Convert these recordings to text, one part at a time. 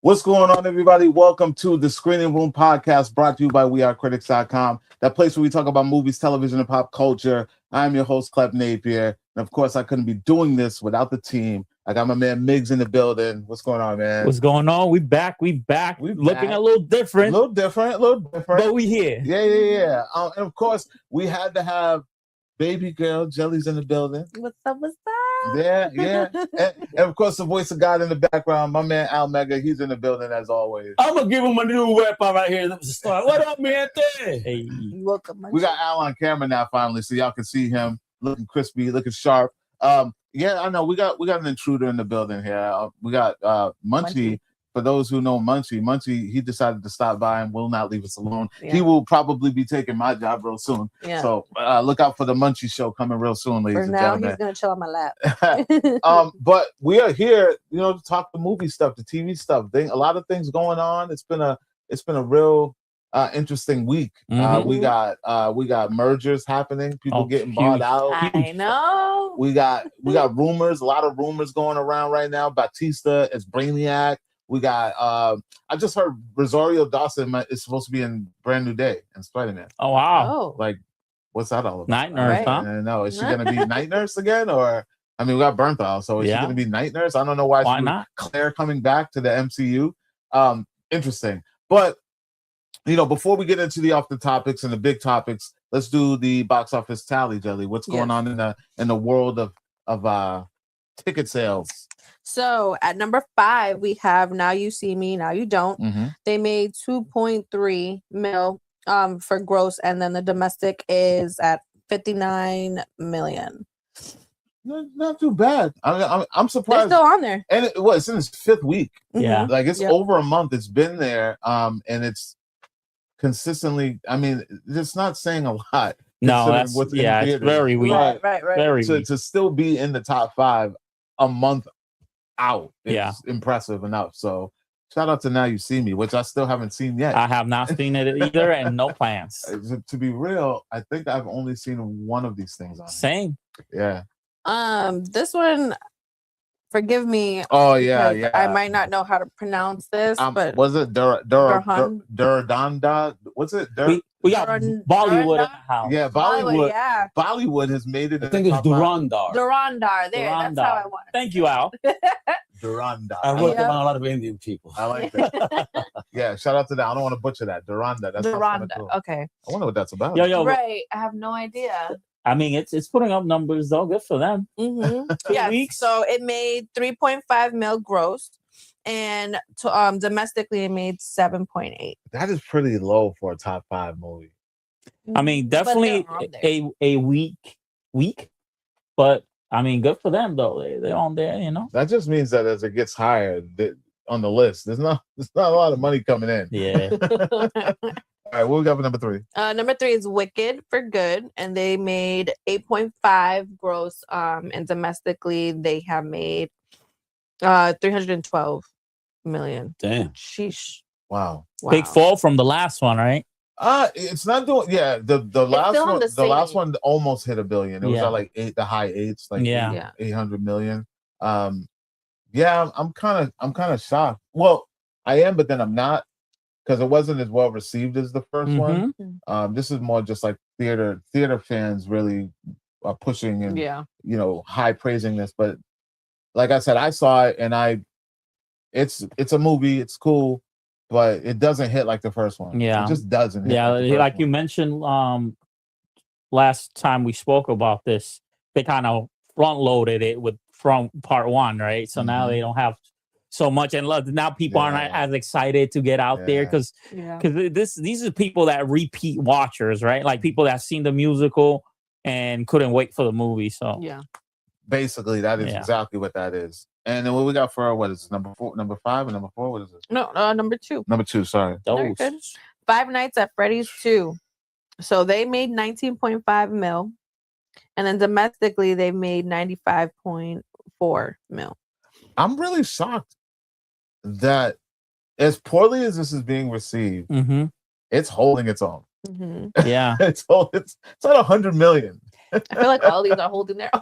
What's going on, everybody? Welcome to the Screening Room Podcast, brought to you by wearecritics.com, that place where we talk about movies, television, and pop culture. I'm your host, Clep Napier, and of course, I couldn't be doing this without the team. I got my man Miggs in the building. What's going on, man? What's going on? We back. Looking a little different. A little different. But we here. Yeah. And of course, we had to have baby girl Jelly's in the building. What's up? Yeah. and of course, the voice of God in the background, my man Al Mega, he's in the building as always. I'm gonna give him a new weapon right here. Let me start. What up, man? Hey. Welcome. We got Al on camera now, finally, so y'all can see him looking crispy, looking sharp. Yeah, I know we got an intruder in the building here. We got Munchie. For those who know Munchie, he decided to stop by and will not leave us alone. Yeah. He will probably be taking my job real soon. Yeah. So look out for the Munchie show coming real soon, ladies and gentlemen. He's going to chill on my lap. But we are here, to talk the movie stuff, the TV stuff. A lot of things going on. It's been a real interesting week. Mm-hmm. We got mergers happening, people getting bought out. I know. We got rumors, a lot of rumors going around right now. Batista as Brainiac. We got I just heard Rosario Dawson is supposed to be in Brand New Day and Spider-Man. Oh wow. Oh. Like, what's that all about? Night Nurse, huh? No, is she gonna be Night Nurse again? Or I mean, we got Bernthal, so is she gonna be Night Nurse? I don't know why not. Claire coming back to the MCU. Interesting. But before we get into the off the topics and the big topics, let's do the box office tally, Jelly. What's going on in the world of ticket sales? So at number 5, we have Now You See Me, Now You Don't. Mm-hmm. They made 2.3 mil for gross, and then the domestic is at 59 million. Not too bad. I'm surprised. They're still on there. And it's in its 5th week. Yeah. Like it's over a month. It's been there. And it's consistently, I mean, it's not saying a lot. No, it's very weak. Right. Very weak. To still be in the top 5 a month out is impressive enough. So shout out to Now You See Me, which I still haven't seen yet. I have not seen it either, and no plans. To be real, I think I've only seen one of these things on. Same. Yeah. This one, forgive me. Oh yeah. I might not know how to pronounce this, but was it Duradanda? What's it? We got Bollywood in the house. Yeah, Bollywood. Bollywood has made it. I think it's Durandar. Durandar. There, that's how I want. Thank you, Al. Durandar. I work around a lot of Indian people. I like that. Yeah, shout out to that. I don't want to butcher that. Duranda. That's Duranda. Cool. Okay. I wonder what that's about. Yo. Right. I have no idea. I mean, it's putting up numbers though. Good for them. Mm-hmm. 2 Yes. weeks. So it made 3.5 mil gross, and domestically it made 7.8. That is pretty low for a top 5 movie. I mean, definitely a week, but I mean, good for them though. They're on there, That just means that as it gets higher on the list, there's not a lot of money coming in. Yeah. All right, what we got for number 3? Number 3 is Wicked for Good, and they made 8.5 gross. And domestically they have made 312 million. Damn. Sheesh. Wow. Big fall from the last one, right? It's not doing. Yeah, the last one. The last one almost hit $1 billion. It was at like the high 8s, like 800 million. Yeah, I'm kind of shocked. Well, I am, but then I'm not, because it wasn't as well received as the first one. This is more just like theater fans really are pushing and high praising this. But like I said, I saw it and it's a movie. It's cool. But it doesn't hit like the first one. Yeah. It just doesn't hit. Yeah, like you mentioned last time we spoke about this, they kind of front loaded it from part 1, right? So now they don't have so much, and now people aren't as excited to get out there because these are people that repeat watchers, right? Like people that have seen the musical and couldn't wait for the movie. So basically that is exactly what that is. And then what we got for what is it, number 5 and number 4? What is it? No, number 2. Number 2, sorry. Those. Five Nights at Freddy's 2. So they made 19.5 mil, and then domestically they made 95.4 mil. I'm really shocked that as poorly as this is being received, it's holding its own. Yeah, it's at 100 million. I feel like all these are holding their own.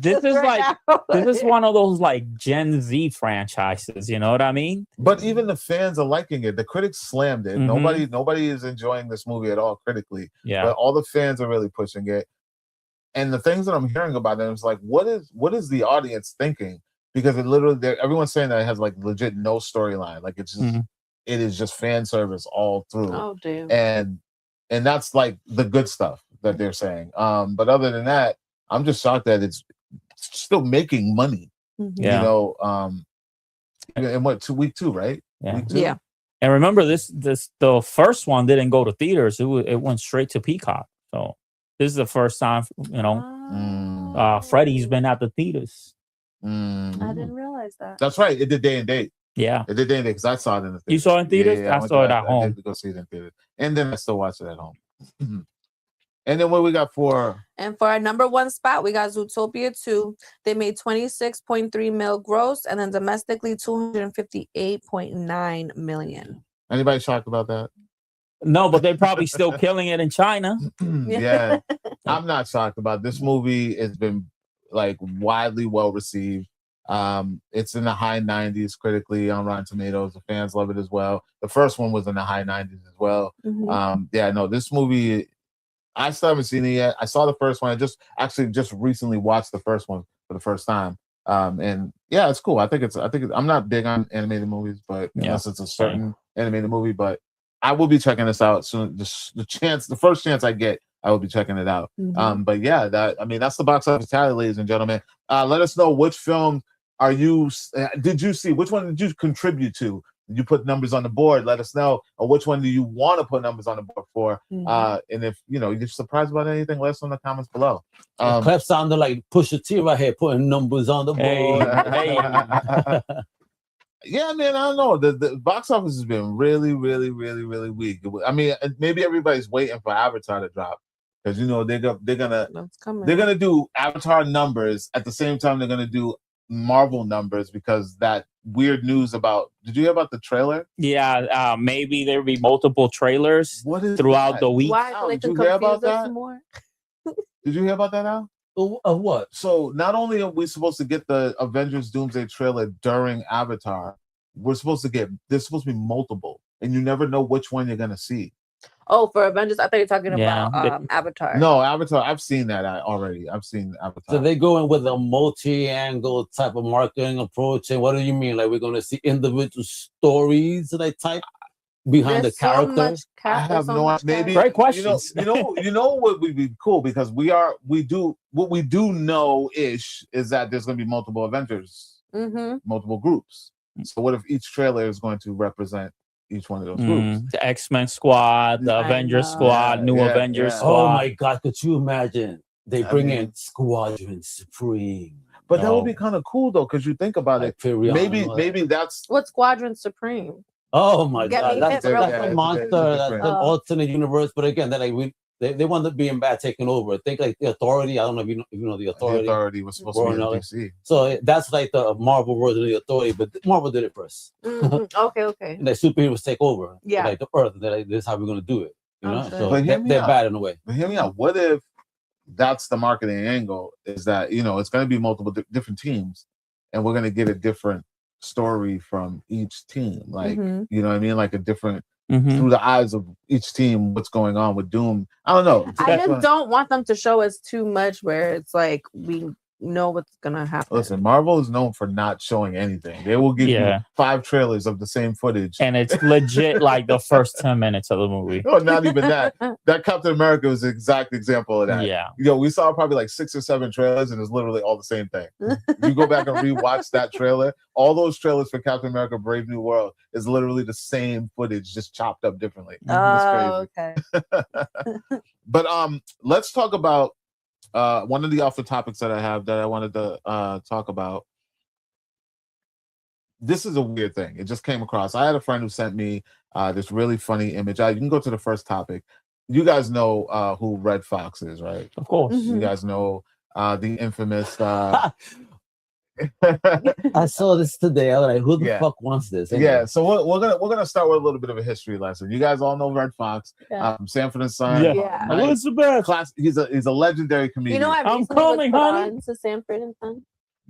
This is like this is one of those like Gen Z franchises. You know what I mean? But even the fans are liking it. The critics slammed it. Nobody is enjoying this movie at all critically. Yeah. But all the fans are really pushing it. And the things that I'm hearing about it is like, what is the audience thinking? Because it literally, everyone's saying that it has like legit no storyline. Like it's just, it is just fan service all through. Oh damn. And that's like the good stuff that they're saying. But other than that, I'm just shocked that it's still making money. Yeah. You know, and what, week 2, right? Yeah. Week 2? Yeah. And remember, the first one didn't go to theaters. It went straight to Peacock. So this is the first time, you know, Freddy's been at the theaters. I didn't realize that. That's right. It did day and date. Yeah. It did day and date because I saw it in the theater. You saw it in theaters? Yeah, I saw it at home. I did go see it in theater. And then I still watch it at home. And then what we got for? And for our number 1 spot, we got Zootopia 2. They made 26.3 mil gross, and then domestically 258.9 million. Anybody shocked about that? No, but they're probably still killing it in China. Yeah. I'm not shocked about it. This movie. Has been like widely well received. It's in the high 90s critically on Rotten Tomatoes. The fans love it as well. The first one was in the high 90s as well. This movie, I still haven't seen it yet. I saw the first one. I just recently watched the first one for the first time. And yeah, it's cool. I think I'm not big on animated movies, but unless it's a certain animated movie, but I will be checking this out soon. The first chance I get, I will be checking it out. But yeah, that's the box office tally, ladies and gentlemen. Let us know which film did you see? Which one did you contribute to? Did you put numbers on the board? Let us know. Or which one do you want to put numbers on the board for? And if you're surprised about anything, let us know in the comments below. Clap sounded like Pusha T right here, putting numbers on the board. Yeah, man, I don't know. The box office has been really, really, really, really weak. I mean, maybe everybody's waiting for Avatar to drop because they're gonna do Avatar numbers at the same time they're gonna do Marvel numbers because that weird news about. Did you hear about the trailer? Yeah, maybe there'll be multiple trailers throughout the week. Why? So did you hear about that? Did you hear about that, Al? What? So not only are we supposed to get the Avengers Doomsday trailer during Avatar, there's supposed to be multiple, and you never know which one you're gonna see. Oh, for Avengers, I thought you were talking about Avatar. No, Avatar. I've seen that already. I've seen Avatar. So they go in with a multi-angle type of marketing approach, and what do you mean? Like we're gonna see individual stories like type behind the character? I have no idea. Maybe great questions. You know what would be cool because we do know is that there's going to be multiple Avengers, multiple groups. So what if each trailer is going to represent each one of those groups? The X-Men squad, the Avengers squad, Avengers squad. Oh my God! Could you imagine they bring in Squadron Supreme? But that would be kind of cool though, because you think about it. Maybe that's what Squadron Supreme. Oh my God, that's a monster. That's an alternate universe. But again, they want to be in bad taking over. Think like the Authority. I don't know if you know the Authority. The Authority was supposed to be in DC. So that's like the Marvel version of the Authority, but Marvel did it first. Okay. And the superheroes take over. Yeah. Like the Earth. They're like, this is how we're gonna do it. Sure. So they're bad in a way. But hear me out. What if that's the marketing angle? Is that it's going to be multiple different teams, and we're going to get a different story from each team, like you know what I mean, like a different through the eyes of each team, what's going on with Doom. I don't know. I just don't want them to show us too much where it's like we know what's gonna happen. Listen, Marvel is known for not showing anything. They will give you 5 trailers of the same footage, and it's legit like the first 10 minutes of the movie. No, not even that. That Captain America was the exact example of that. Yeah, we saw probably like 6 or 7 trailers, and it's literally all the same thing. You go back and rewatch that trailer. All those trailers for Captain America: Brave New World is literally the same footage, just chopped up differently. Oh, okay. But let's talk about. One of the off the topics that I have that I wanted to talk about. This is a weird thing. It just came across. I had a friend who sent me this really funny image. You can go to the first topic. You guys know who Red Fox is, right? Of course. You guys know the infamous I saw this today. I was like, who the fuck wants this? Anyway. Yeah, so we're gonna start with a little bit of a history lesson. You guys all know Red Fox, Sanford and Son. Yeah. Elizabeth. He's a legendary comedian. You know, I'm coming, honey. To Sanford and Son.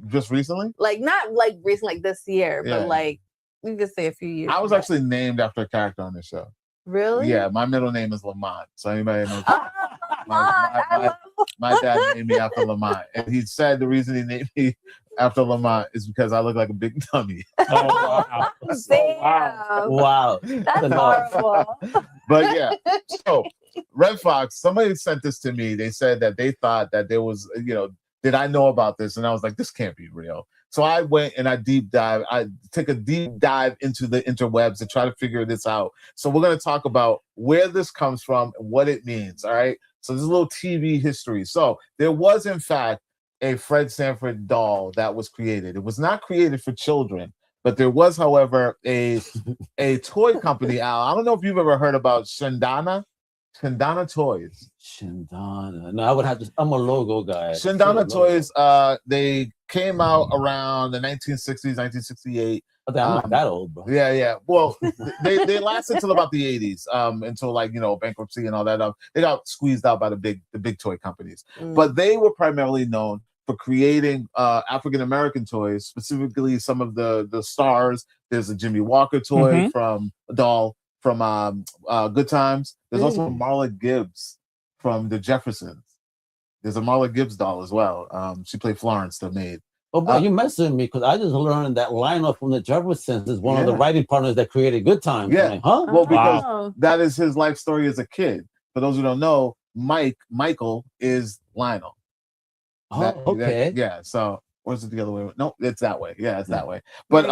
Just recently? Like not like recently, like this year, but like we could say a few years. I was actually named after a character on the show. Really? Yeah, my middle name is Lamont. So anybody knows? My dad named me after Lamont, and he said the reason he named me after Lamont is because I look like a big dummy. Oh wow! Wow, that's horrible. But yeah, so Red Fox. Somebody sent this to me. They said that they thought that there was, did I know about this? And I was like, this can't be real. So I went and I took a deep dive into the interwebs to try to figure this out. So we're going to talk about where this comes from and what it means. All right. So there's a little TV history. So there was, in fact, a Fred Sanford doll that was created. It was not created for children, but there was, however, a toy company, Al. I don't know if you've ever heard about Shindana Toys. Shindana. No, I would have to. I'm a logo guy. Shindana Toys. They came out around the 1960s, 1968. I'm not that old, bro. Yeah. Well, they lasted until about the 80s, until bankruptcy and all that. They got squeezed out by the big toy companies. But they were primarily known for creating African American toys, specifically some of the stars. There's a Jimmy Walker toy from a doll from Good Times. There's also a Marla Gibbs from the Jeffersons. There's a Marla Gibbs doll as well. She played Florence, the maid. Oh, bro, you messing with me because I just learned that Lionel from the Jeffersons is one of the writing partners that created Good Times. Yeah. Like, huh? Well, because that is his life story as a kid. For those who don't know, Michael is Lionel. Okay. Yeah. So, or is it the other way? No, it's that way. Yeah, it's that way. But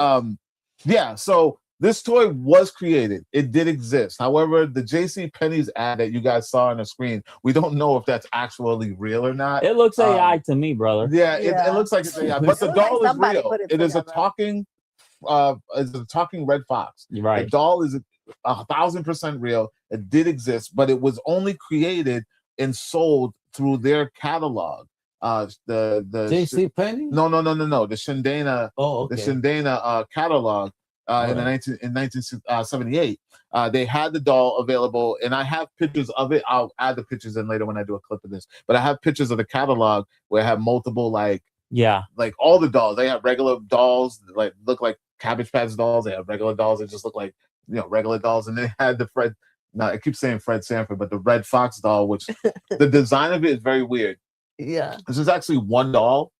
so this toy was created. It did exist. However, the JCPenney's ad that you guys saw on the screen, we don't know if that's actually real or not. It looks AI to me, brother. Yeah, it looks like it's AI. But the doll is real. It is a talking Red Fox. Right. The doll is 1,000% real. It did exist, but it was only created and sold through their catalog. The JCPenney? No. The Shindana. Oh, okay. The Shindana catalog. In 1978, they had the doll available, and I have pictures of it. I'll add the pictures in later when I do a clip of this. But I have pictures of the catalog where I have multiple, like all the dolls. They have regular dolls, like look like Cabbage Patch dolls. They have regular dolls that just look like regular dolls, and they had the Fred. Now I keep saying Fred Sanford, but the Red Fox doll, which the design of it is very weird. Yeah, this is actually one doll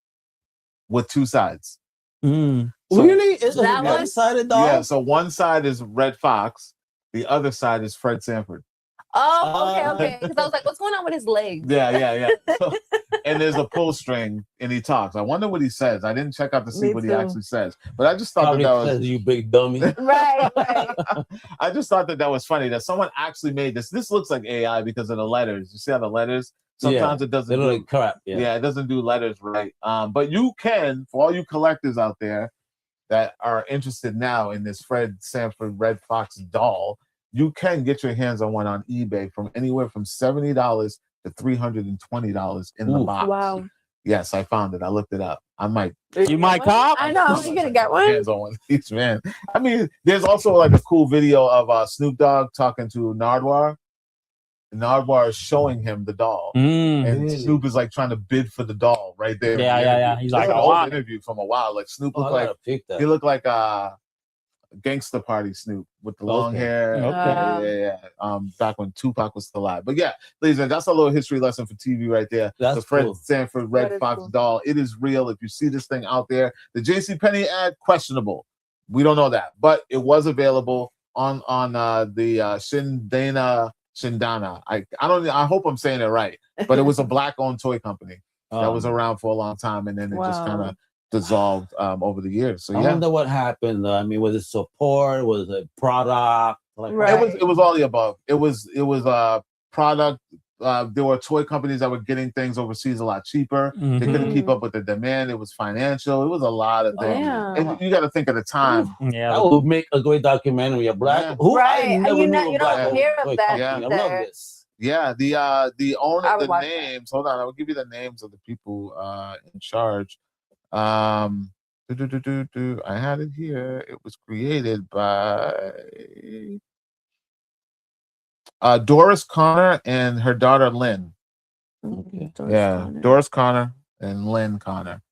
with two sides. So, really? Is that one-sided doll? Yeah, so one side is Red Fox, the other side is Fred Sanford. Oh, okay. Because I was like, what's going on with his legs? Yeah. And there's a pull string, and he talks. I wonder what he says. I didn't check out to see what he actually says, but I just thought that was you big dummy. Right. I just thought that was funny that someone actually made this. This looks like AI because of the letters. You see how the letters? Sometimes it doesn't. They look like crap. Yeah, it doesn't do letters right. But you can, for all you collectors out there that are interested now in this Fred Sanford Red Fox doll, you can get your hands on one on eBay from anywhere from $70 to $320 in the box. Wow. Yes, I found it. I looked it up. I might. You might cop? I know. You're gonna get one. Hands on one of these, man. I mean, there's also like a cool video of Snoop Dogg talking to Nardwuar. Nardwuar is showing him the doll, and Snoop is like trying to bid for the doll right there. Yeah. He's like, an old interview from a while. Like Snoop looked he looked like Gangsta Party Snoop with the long hair. Okay. Yeah. Back when Tupac was still alive. But yeah, ladies and gentlemen, that's a little history lesson for TV right there. That's the Fred cool. Sanford Red Fox doll. It is real. If you see this thing out there, the JCPenney ad, questionable. We don't know that, but it was available on the Shindana. I hope I'm saying it right, but it was a black-owned toy company that was around for a long time, and then it just kind of dissolved over the years. So I wonder what happened. I mean, was it support? Was it product? It was all the above. It was product. There were toy companies that were getting things overseas a lot cheaper. They couldn't keep up with the demand. It was financial. It was a lot of things. And you got to think of the time. Yeah, that would make a great documentary. A black, right? You don't hear of that. Yeah, I love this. Yeah, the owner, the names. Hold on, I will give you the names of the people in charge. I had it here. It was created by Doris Connor and her daughter Lynn. Okay. Doris Connor and Lynn Connor.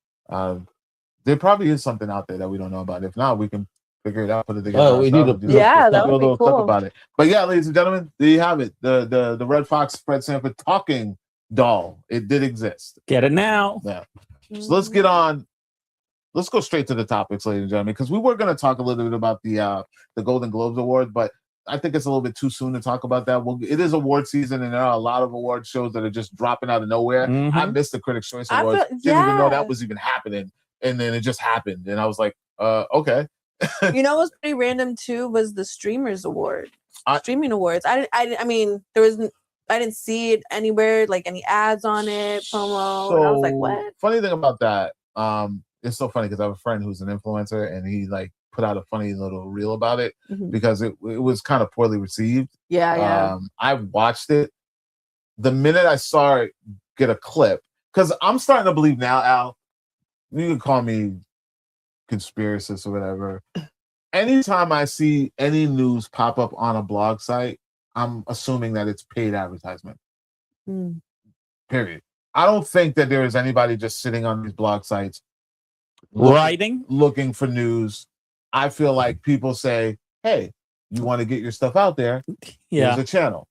There probably is something out there that we don't know about. If not, we can figure it out, put it together. That would be cool. Clip about it. But yeah, ladies and gentlemen, there you have it. The Red Fox Fred Sanford talking doll. It did exist. Get it now. Yeah. So let's get on. Let's go straight to the topics, ladies and gentlemen, because we were going to talk a little bit about the Golden Globes Award, but I think it's a little bit too soon to talk about that. It is award season, and there are a lot of award shows that are just dropping out of nowhere. I missed the Critics' Choice Awards. Didn't even know that was even happening, and then it just happened, and I was like, okay. You know what's pretty random too was the Streamers Award, Streaming Awards. I mean, I didn't see it anywhere, like any ads on it, promo. And I was like, what? Funny thing about that, it's so funny because I have a friend who's an influencer, and he like put out a funny little reel about it because it was kind of poorly received. Yeah. I watched it. The minute I saw it get a clip, because I'm starting to believe now, Al, you can call me conspiracist or whatever. Anytime I see any news pop up on a blog site, I'm assuming that it's paid advertisement. Period. I don't think that there is anybody just sitting on these blog sites looking for news. I feel like people say, hey, you want to get your stuff out there? Here's a channel.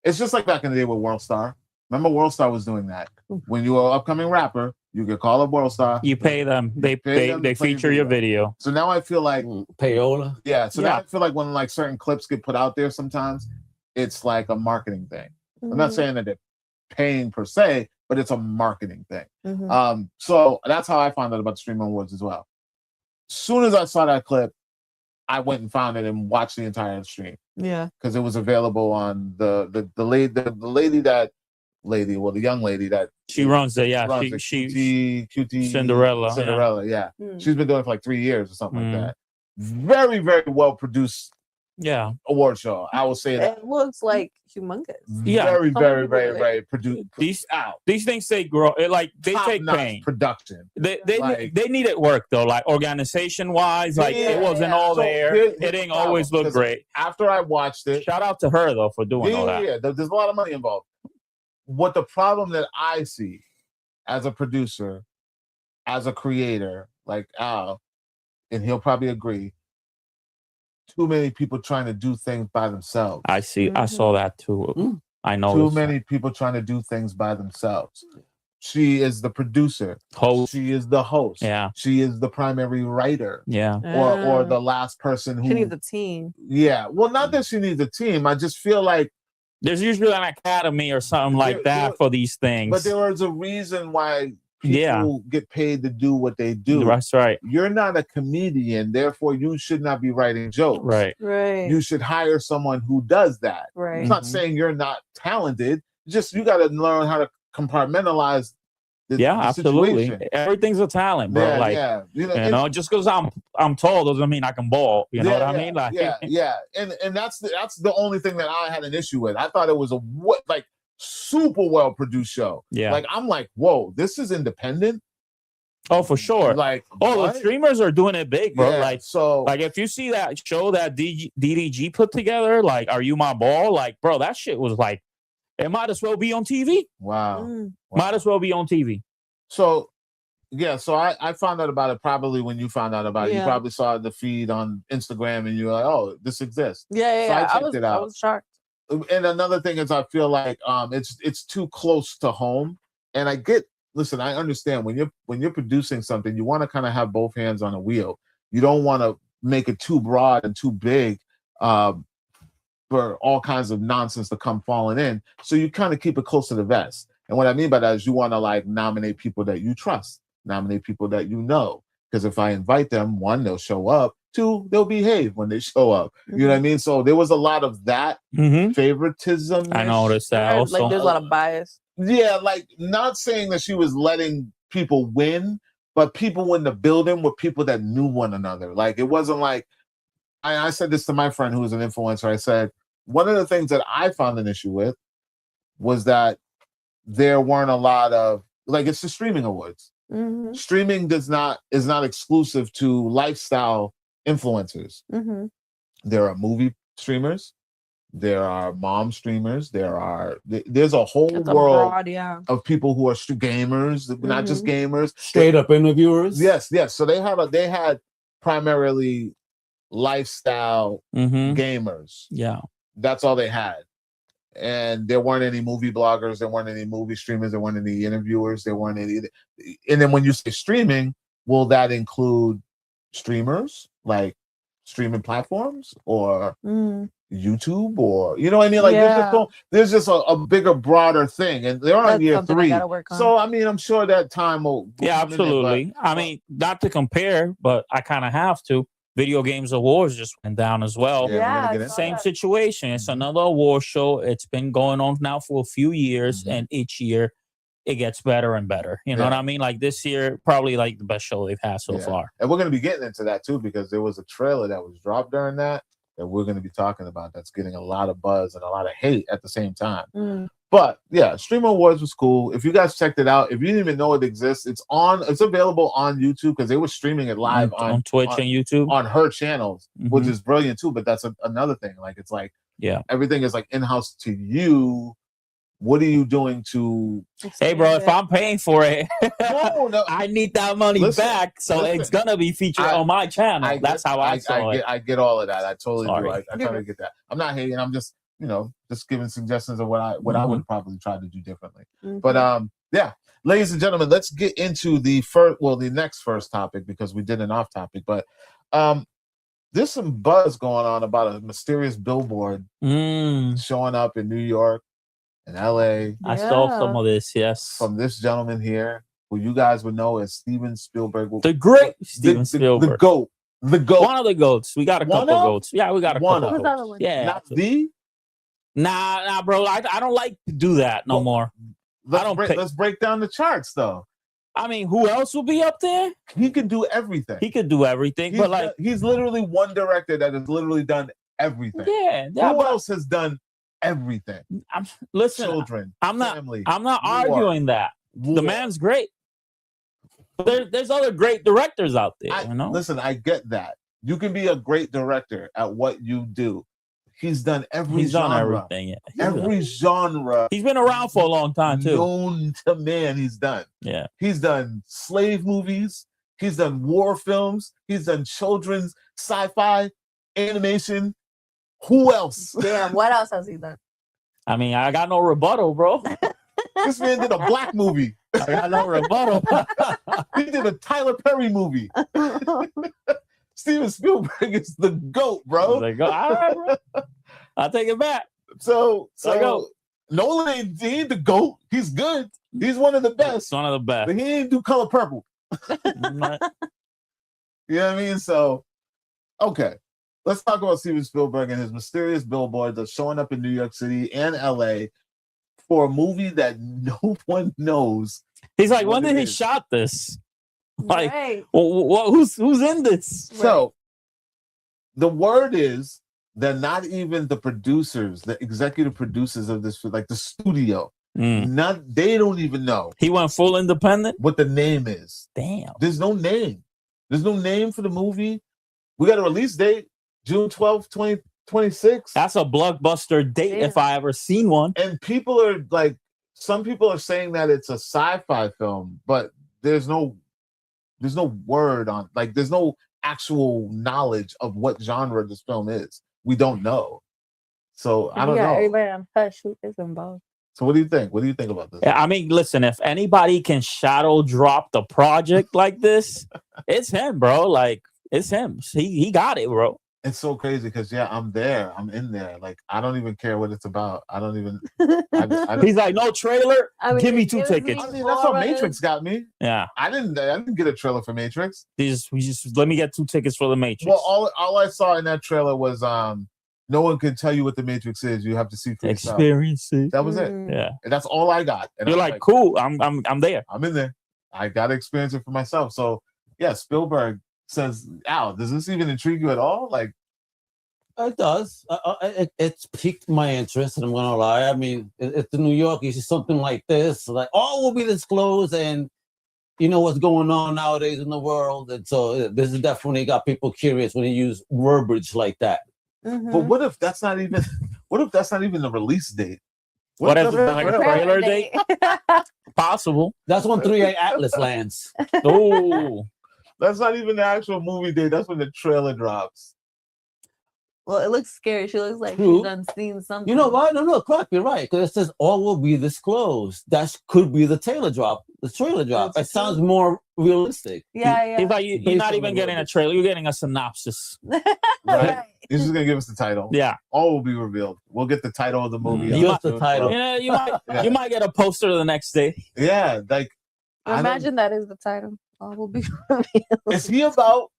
It's just like back in the day with WorldStar. Remember WorldStar was doing that. When you were an upcoming rapper, you could call up WorldStar. You pay them. They feature your video. So now I feel like payola. Yeah. So now I feel like when like certain clips get put out there, sometimes it's like a marketing thing. I'm not saying that they're paying per se, but it's a marketing thing. So that's how I found out about the Streaming Awards as well. As soon as I saw that clip, I went and found it and watched the entire stream. Yeah, because it was available on the young lady that she runs the QT Cinderella. Yeah. She's been doing it for like 3 years or something like that. Very, very well produced. Yeah, award show. I will say that it looks like humongous. Yeah, very, very, very, very produced. These things they grow. Like they take pain. Production. They needed work though. Like organization wise, like it wasn't all there. It didn't always look great. After I watched it, shout out to her though for doing all that. Yeah, there's a lot of money involved. What the problem that I see as a producer, as a creator, like Al, and he'll probably agree. Too many people trying to do things by themselves. I see. I saw that too. I know. Too many people trying to do things by themselves. She is the producer. Host. She is the host. Yeah. She is the primary writer. Yeah. Or the last person who. She needs a team. Yeah. Well, not that she needs a team. I just feel like there's usually an academy or something like that for these things. But there is a reason why people get paid to do what they do. That's right. You're not a comedian, therefore you should not be writing jokes. Right. You should hire someone who does that. Right. I'm not saying you're not talented. Just you got to learn how to compartmentalize. The absolutely. Situation. Everything's a talent, bro. You know, just because I'm tall doesn't mean I can ball. You know what I mean? Like, and that's the only thing that I had an issue with. I thought it was super well produced show. Yeah. Like I'm like, whoa, this is independent. Oh, for sure. Like, the streamers are doing it big, bro. Yeah, like if you see that show that DDG put together, like Are You My Ball? Like, bro, that shit was like, it might as well be on TV. Wow. Might as well be on TV. So I found out about it probably when you found out about it. You probably saw the feed on Instagram and you were like, oh, this exists. Yeah. So I checked it out. I was shocked. And another thing is I feel like it's too close to home. And I understand when you're producing something, you want to kind of have both hands on a wheel. You don't want to make it too broad and too big for all kinds of nonsense to come falling in. So you kind of keep it close to the vest. And what I mean by that is you want to like nominate people that you trust, nominate people that you know. Because if I invite them, one, they'll show up. Two, they'll behave when they show up. You know what I mean? So there was a lot of that favoritism. I noticed that also. Like there's a lot of bias. Yeah, like not saying that she was letting people win, but people in the building were people that knew one another. Like it wasn't like, I said this to my friend who was an influencer. I said, one of the things that I found an issue with was that there weren't a lot of, like it's the streaming awards. Streaming is not exclusive to lifestyle influencers. There are movie streamers, there are mom streamers, there's a whole world of people who are gamers, not just gamers, straight up interviewers. Yes. So they had primarily lifestyle gamers. Yeah, that's all they had. And there weren't any movie bloggers, there weren't any movie streamers, there weren't any interviewers, there weren't any. And then when you say streaming, will that include streamers, like streaming platforms or YouTube, or you know what I mean? Like there's just a bigger, broader thing, and they're on year 3. So I mean, I'm sure that time will. Yeah, absolutely. I mean, not to compare, but I kind of have to. Video Games Awards just went down as well. Yeah, same situation. It's another award show. It's been going on now for a few years, and each year it gets better and better. You know what I mean? Like this year, probably like the best show they've had so far. And we're going to be getting into that too, because there was a trailer that was dropped during that we're going to be talking about. That's getting a lot of buzz and a lot of hate at the same time. But yeah, Stream Awards was cool. If you guys checked it out, if you didn't even know it exists, it's available on YouTube, because they were streaming it live on Twitch and YouTube on her channels, which is brilliant too. But that's another thing. Like it's like everything is like in-house to you. What are you doing to? Hey, bro, if I'm paying for it, no. I need that money back. So it's gonna be featured on my channel. That's how I saw it. I get all of that. I totally do. I totally get that. I'm not hating. I'm just just giving suggestions of what I would probably try to do differently. But yeah, ladies and gentlemen, let's get into the next first topic, because we did an off topic. But there's some buzz going on about a mysterious billboard showing up in New York and LA. I saw some of this, from this gentleman here, who you guys would know as Steven Spielberg. The great Steven Spielberg. The GOAT. One of the GOATs. We got a couple goats. Yeah, we got a couple goats. Yeah. Not the? Nah, bro. I don't like to do that no more. Let's break down the charts, though. I mean, who else will be up there? He can do everything. But he's literally one director that has literally done everything. Yeah. Who else has done everything? Listen, children, family. I'm not arguing that. The man's great. There's other great directors out there. Listen, I get that. You can be a great director at what you do. He's done every genre. Done everything. Yeah. Every genre. He's been around for a long time too. Known to man, he's done. Yeah. He's done slave movies. He's done war films. He's done children's sci-fi animation. Who else? Damn, what else has he done? I mean, I got no rebuttal, bro. This man did a black movie. I got no rebuttal. He did a Tyler Perry movie. Steven Spielberg is the GOAT, bro. All right, bro. I'll take it back. So Nolan ain't the GOAT. He's good. He's one of the best. One of the best. But he ain't do Color Purple. You know what I mean? So, okay. Let's talk about Steven Spielberg and his mysterious billboard that's showing up in New York City and LA for a movie that no one knows. He's like, when did he shot this? Like, who's in this? So, the word is that not even the producers, the executive producers of this, like the studio, they don't even know. He went full independent? What the name is. Damn. There's no name. There's no name for the movie. We got a release date, June 12th, 2026. That's a blockbuster date if I ever seen one. And people are like, some people are saying that it's a sci-fi film, but there's no word on, like, there's no actual knowledge of what genre this film is. We don't know. So I don't know. Everybody on hush who is involved. So what do you think? What do you think about this? Yeah, I mean, listen, if anybody can shadow drop the project like this, it's him, bro. Like, it's him. He got it, bro. It's so crazy because I'm there. I'm in there. Like, I don't even care what it's about. I don't even. He's like, no trailer. Give me 2 tickets. I mean, that's how Matrix got me. Yeah. I didn't get a trailer for Matrix. We just let me get 2 tickets for the Matrix. Well, all I saw in that trailer was no one can tell you what the Matrix is. You have to see for yourself. Experience it. That was it. Yeah. And that's all I got. And you're like, cool. I'm there. I'm in there. I got to experience it for myself. So yeah, Spielberg says, Al, does this even intrigue you at all? Like, it does. It's piqued my interest, and I'm gonna lie. I mean, it's in New York. You see something like this, like all will be disclosed, and you know what's going on nowadays in the world, and so this is definitely got people curious when you use verbiage like that. Mm-hmm. But what if that's not even? What if that's not even the release date? What if it's like a trailer date? Possible. That's when 3A Atlas lands. Oh, that's not even the actual movie date. That's when the trailer drops. Well, it looks scary. She looks like True. she's done seen something. You know what? No, correct. You're right. Because it says all will be disclosed. That could be the trailer drop. The trailer drop. It sounds more realistic. Yeah. He's like, you're not even getting a trailer. You're getting a synopsis. Right. He's just gonna give us the title. Yeah. All will be revealed. We'll get the title of the movie. Just the title. You might get a poster the next day. Yeah, like imagine that is the title. All will be revealed. Is he about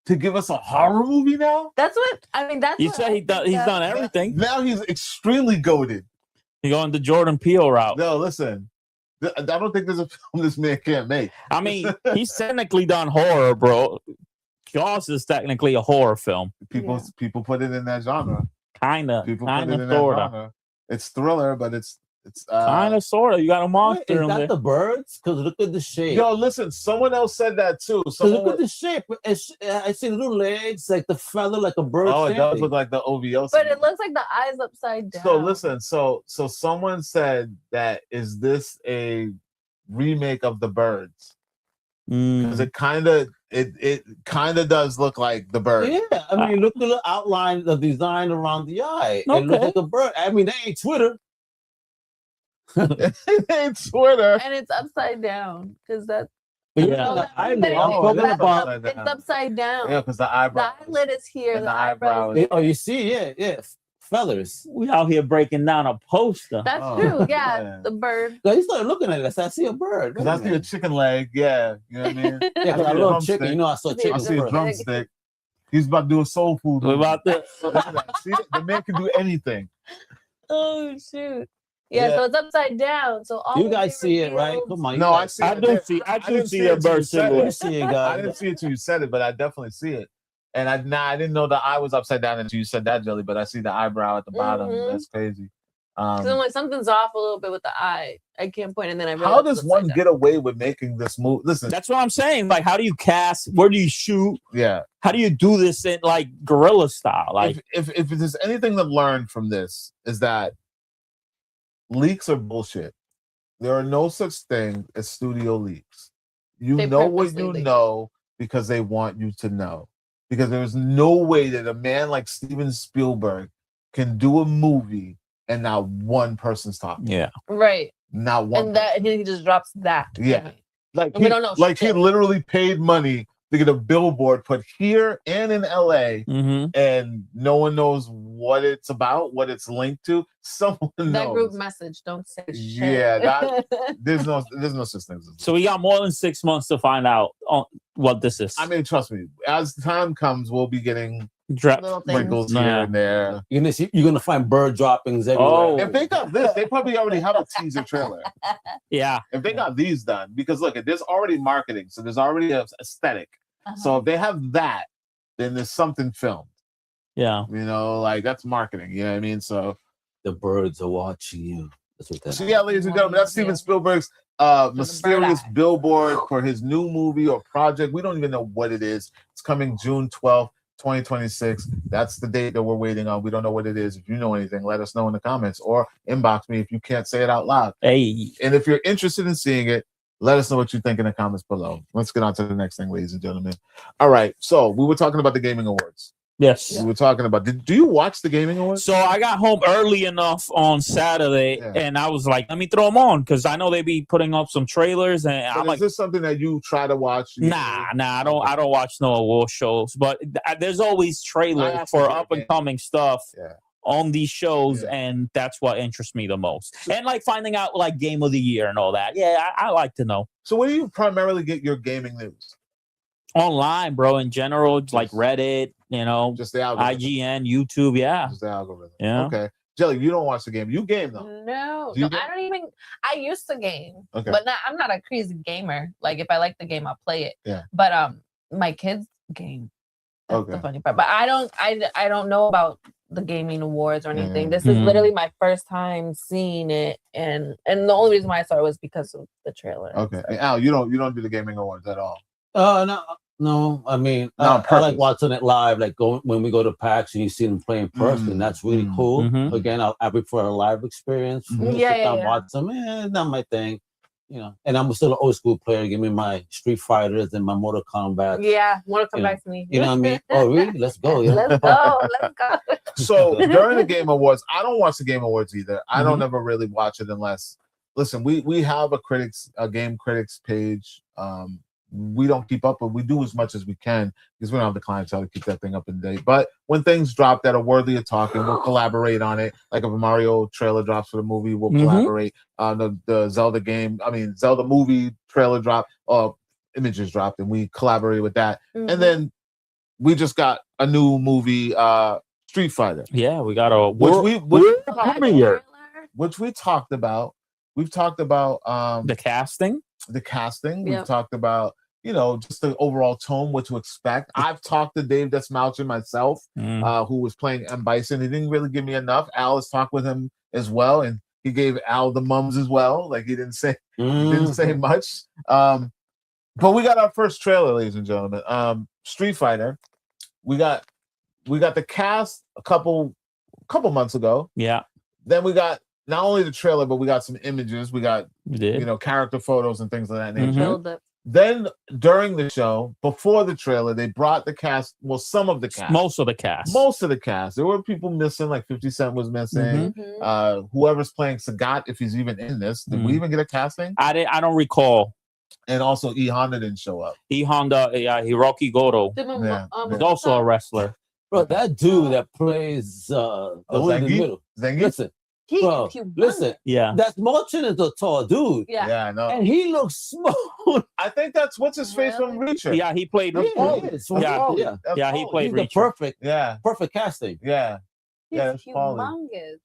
to give us a horror movie now? That's what I mean. That's You said he's done everything. Now he's extremely goated. He's going the Jordan Peele route. No, listen. I don't think there's a film this man can't make. I mean, he's technically done horror, bro. Jaws is technically a horror film. People put it in that genre. Kinda. People put it in that sorta. genre. It's thriller, but it's kind of sorta. You got a monster in Is that there. the birds? Because look at the shape. Yo, listen, someone else said that too. Look at the shape. I see little legs, like the feather, like a bird. Oh, it does look like the OVO. But it looks like the eyes upside down. So listen, so someone said that is this a remake of The Birds? Because it kind of does look like The Bird. Yeah, I mean, look at the outline, the design around the eye. Okay. It looks like a bird. I mean, that ain't Twitter. It ain't Twitter. And it's upside down because that's Yeah. it's upside down. Yeah, because the eyebrow. The eyelid is here. And The the eyebrow eyebrow. Oh, you see, yeah, feathers. We out here breaking down a poster. That's Oh, true. Yeah, yeah. the bird. I started looking at it. I said, I see a bird. Because I see a chicken leg. Yeah, you know what I mean? Yeah, because I see a love drumstick. chicken. You know, I saw chicken. I see a first. drumstick. He's about to do a soul food. We're movie. about to. Look at that. See, the man can do anything. Oh shoot. Yeah, Yeah. so it's upside down. So all You will guys be see it, right? revealed. Come on. you No, I guys see I it. do Yeah. see. I didn't do see it a until you bird said silhouette. You see it, I guys. didn't see it until you said it, but I definitely see it. And I didn't know the eye was upside down until you said that, Jelly. But I see the eyebrow at the bottom. Mhm. That's crazy. Because I'm like, something's off a little bit with the eye. I can't point, and then I realized How it's does upside one down. get away with making this move? Listen, That's what I'm saying. Like, how do you cast? Where do you shoot? yeah. How do you do this in like guerrilla style? Like, If there's anything to learn from this is that leaks are bullshit. There are no such thing as studio leaks. You They know what purposely you leak. know because they want you to know. Because there's no way that a man like Steven Spielberg can do a movie and not one person's talking. yeah, Right, Not one. and that and he just drops that. Yeah. Like And we don't know he shit. literally paid money to get a billboard put here and in LA, mm-hmm. and no one knows what it's about, what it's linked to. Someone knows. That group message, don't say shit. Yeah, there's no such thing as this. So we got more than 6 months to find out what this is. I mean, trust me, as time comes, we'll be getting Little things. wrinkles here Nah. and there. You're gonna find bird droppings everywhere. Oh. If they got this, they probably already have a teaser trailer. yeah, If they got these done, because look, there's already marketing, so there's already an aesthetic. Uh-huh. So if they have that, then there's something filmed. yeah. You know, like that's marketing. You know what I mean? So, The birds are watching you. That's what that so is. yeah, ladies and gentlemen, that's Steven Spielberg's mysterious bird eye. billboard for his new movie or project. We don't even know what it is. It's coming June 12th, 2026. That's the date that we're waiting on. We don't know what it is. If you know anything, let us know in the comments or inbox me if you can't say it out loud. Hey, And if you're interested in seeing it, let us know what you think in the comments below. Let's get on to the next thing, ladies and gentlemen. All right. So we were talking about the gaming awards. yes. We were talking about. Do you watch the gaming awards? So I got home early enough on Saturday, Yeah. and I was like, "Let me throw them on," because I know they be putting up some trailers, and But I'm is like, this something that you try to watch? Nah, I don't watch no award shows, but there's always I trailers actually for get up and coming stuff Yeah. on these shows, Yeah. and that's what interests me the most. And like finding out like game of the year and all that. Yeah, I like to know So where do you primarily get your gaming news? online, bro. In general, like Reddit, Just the algorithm. IGN, YouTube. Yeah, Just the algorithm. Yeah. Okay. Jelly, you don't watch the game. You game though. No, Do you no, game? I don't even. I used to game, Okay. but I'm not a crazy gamer. Like if I like the game, I'll play it. Yeah. But my kids game. That's Okay. the funny part. But I don't know about the gaming awards or anything. This is literally my first time seeing it, and the only reason why I saw it was because of the trailer. Okay, hey, Al, you don't do the gaming awards at all. No. I mean, I like watching it live. Like when we go to PAX and you see them playing person, that's really cool. Again, I prefer a live experience. Watch them, not my thing. You know, and I'm still an old school player. Give me my Street Fighters and my Mortal Kombat. Yeah, Mortal Kombat's me. You know what I mean? Oh, really? Let's go. Yeah. Let's go. So during the Game Awards, I don't watch the Game Awards either. I don't ever really watch it unless. Listen, we have a game critics page. We don't keep up, but we do as much as we can because we don't have the clientele to keep that thing up in date. But when things drop that are worthy of talking, we'll collaborate on it. Like if a Mario trailer drops for the movie, we'll collaborate. The Zelda movie trailer drop, images dropped, and we collaborate with that. And then we just got a new movie, Street Fighter. Yeah, we got a which we talked about. We've talked about the casting. We've talked about, just the overall tone, what to expect. I've talked to Dave Desmouchin myself, who was playing M. Bison. He didn't really give me enough. Al has talked with him as well, and he gave Al the mums as well. Like he didn't say much. But we got our first trailer, ladies and gentlemen. Street Fighter. We got the cast a couple months ago. Yeah. Then we got not only the trailer, but we got some images. We got character photos and things of that nature. Then during the show, before the trailer, they brought the cast. Well, some of the cast, most of the cast. There were people missing, like 50 Cent was missing. Whoever's playing Sagat, if he's even in this, did we even get a casting? I don't recall. And also, E Honda didn't show up. E Honda, Hiroki Goto, is also a wrestler. Bro, that dude that plays the one in the middle. Listen. Bro, listen. Yeah, that Martin is a tall dude. Yeah, I know. And he looks smooth. I think that's what's his face from Reacher. Yeah, he played Reacher. He played Reacher. Perfect casting. Yeah, that's humongous.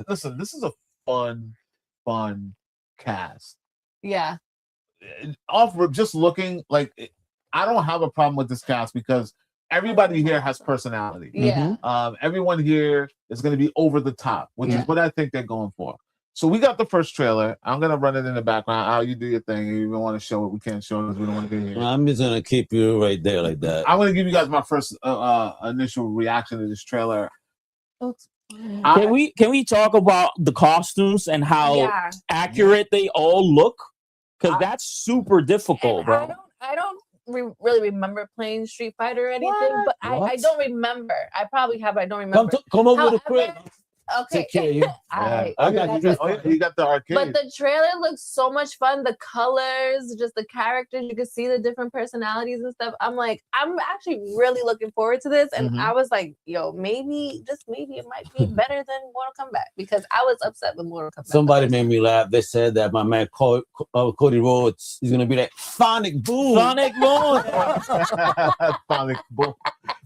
Listen, this is a fun cast. Yeah. Off just looking like, I don't have a problem with this cast because everybody here has personality. Yeah. Everyone here is going to be over the top, which is what I think they're going for. So we got the first trailer. I'm going to run it in the background. Al, you do your thing. If you don't want to show it, we can't show it because we don't want to get here. I'm just going to keep you right there like that. I'm going to give you guys my first initial reaction to this trailer. Can we talk about the costumes and how accurate they all look? Because that's super difficult, bro. I don't really remember playing Street Fighter or anything, but I don't remember. I probably have, but I don't remember. Come over to the crib. Okay. Take care of you. I got you. You got the arcade. But the trailer looks so much fun. The colors, just the characters, you can see the different personalities and stuff. I'm actually really looking forward to this. And I was like, yo, maybe it might be better than Mortal Kombat because I was upset with Mortal Kombat. Somebody made me laugh. They said that my man Cody Rhodes is gonna be like Sonic Boom. Sonic Boom. Sonic Boom.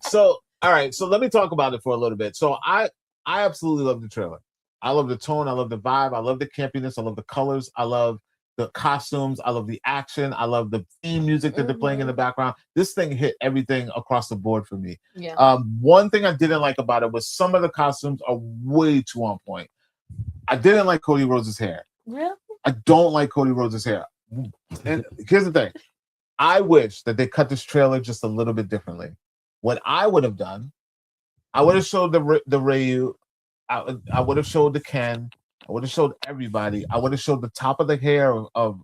So, all right. So let me talk about it for a little bit. So I absolutely love the trailer. I love the tone. I love the vibe. I love the campiness. I love the colors. I love the costumes. I love the action. I love the theme music that they're playing in the background. This thing hit everything across the board for me. Yeah. One thing I didn't like about it was some of the costumes are way too on point. I didn't like Cody Rhodes' hair. Really? I don't like Cody Rhodes' hair. And here's the thing. I wish that they cut this trailer just a little bit differently. What I would have done, I would have showed the Ryu. I would have showed the Ken. I would have showed everybody. I would have showed the top of the hair of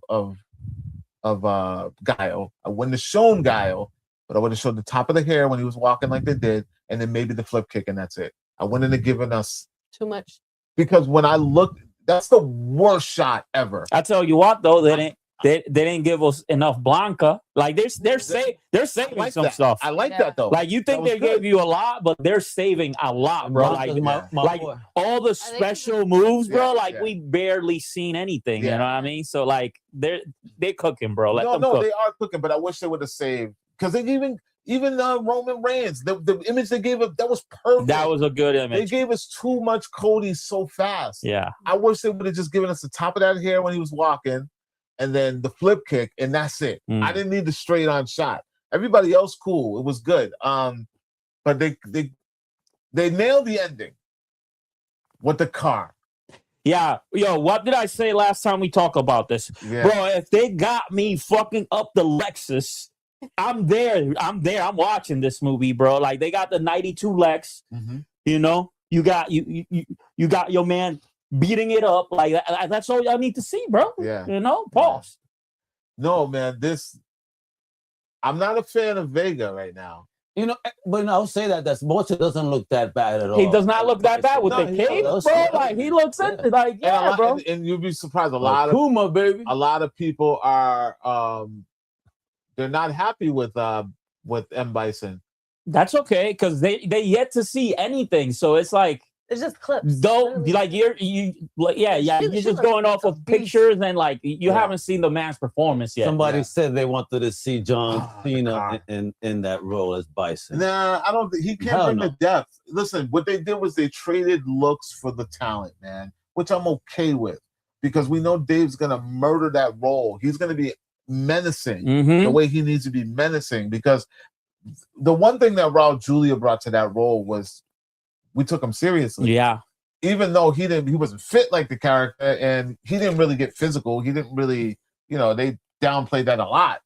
Guile. I wouldn't have shown Guile, but I would have showed the top of the hair when he was walking like they did, and then maybe the flip kick, and that's it. I wouldn't have given us too much. Because when I looked, that's the worst shot ever. I tell you what, though, they didn't give us enough Blanca. Like they're saving like some stuff. I like that though. Like you think they gave you a lot, but they're saving a lot, bro. Like all the special moves, bro. Like we barely seen anything. You know what I mean? So like they're cooking, bro. Let them cook. They are cooking, but I wish they would have saved because they even Roman Reigns, the image they gave us, that was perfect. That was a good image. They gave us too much Cody so fast. Yeah. I wish they would have just given us the top of that hair when he was walking. And then the flip kick, and that's it. I didn't need the straight on shot. Everybody else, cool. It was good. But they They nailed the ending with the car. Yeah, yo, what did I say last time we talked about this? Yeah. Bro, if they got me fucking up the Lexus, I'm there. I'm watching this movie, bro. Like, they got the 92 Lex, you know? You got your man beating it up. Like, that's all I need to see, bro. Yeah. You know? Pause. No, man, I'm not a fan of Vega right now. You know, but I'll say that Mocha doesn't look that bad at all. He does not look that bad with the cape, bro. Like, he looks like, yeah, bro. And you'd be surprised. A lot of people are they're not happy with M. Bison. That's okay, because they yet to see anything. So it's like, it's just clips. Don't like you're just going off of pictures and like you haven't seen the man's performance yet. Somebody said they wanted to see John Cena in that role as Bison. Nah, I don't think he can't bring the depth. Listen, what they did was they traded looks for the talent, man, which I'm okay with because we know Dave's gonna murder that role. He's gonna be menacing the way he needs to be menacing because the one thing that Raul Julia brought to that role was we took him seriously. Yeah. Even though he wasn't fit like the character and he didn't really get physical. He didn't really, they downplayed that a lot.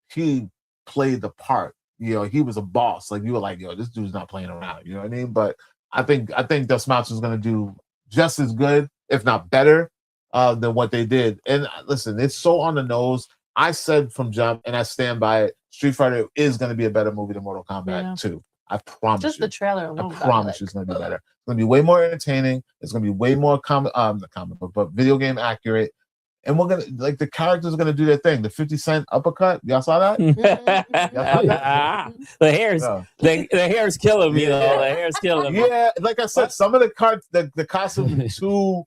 He played the part. He was a boss. Like you were like, this dude's not playing around. You know what I mean? But I think Dust Mountain's gonna do just as good, if not better, than what they did. And listen, it's so on the nose. I said from jump, and I stand by it, Street Fighter is gonna be a better movie than Mortal Kombat 2. I promise you. Just the trailer alone. I promise you it's going to be better. It's going to be way more entertaining. It's going to be way more not comic book, but video game accurate. And we're going to, like, the characters are going to do their thing. The 50 Cent uppercut. Y'all saw that? The hair's killing me, though. The hair's killing me. Yeah, like I said, some of the costumes too.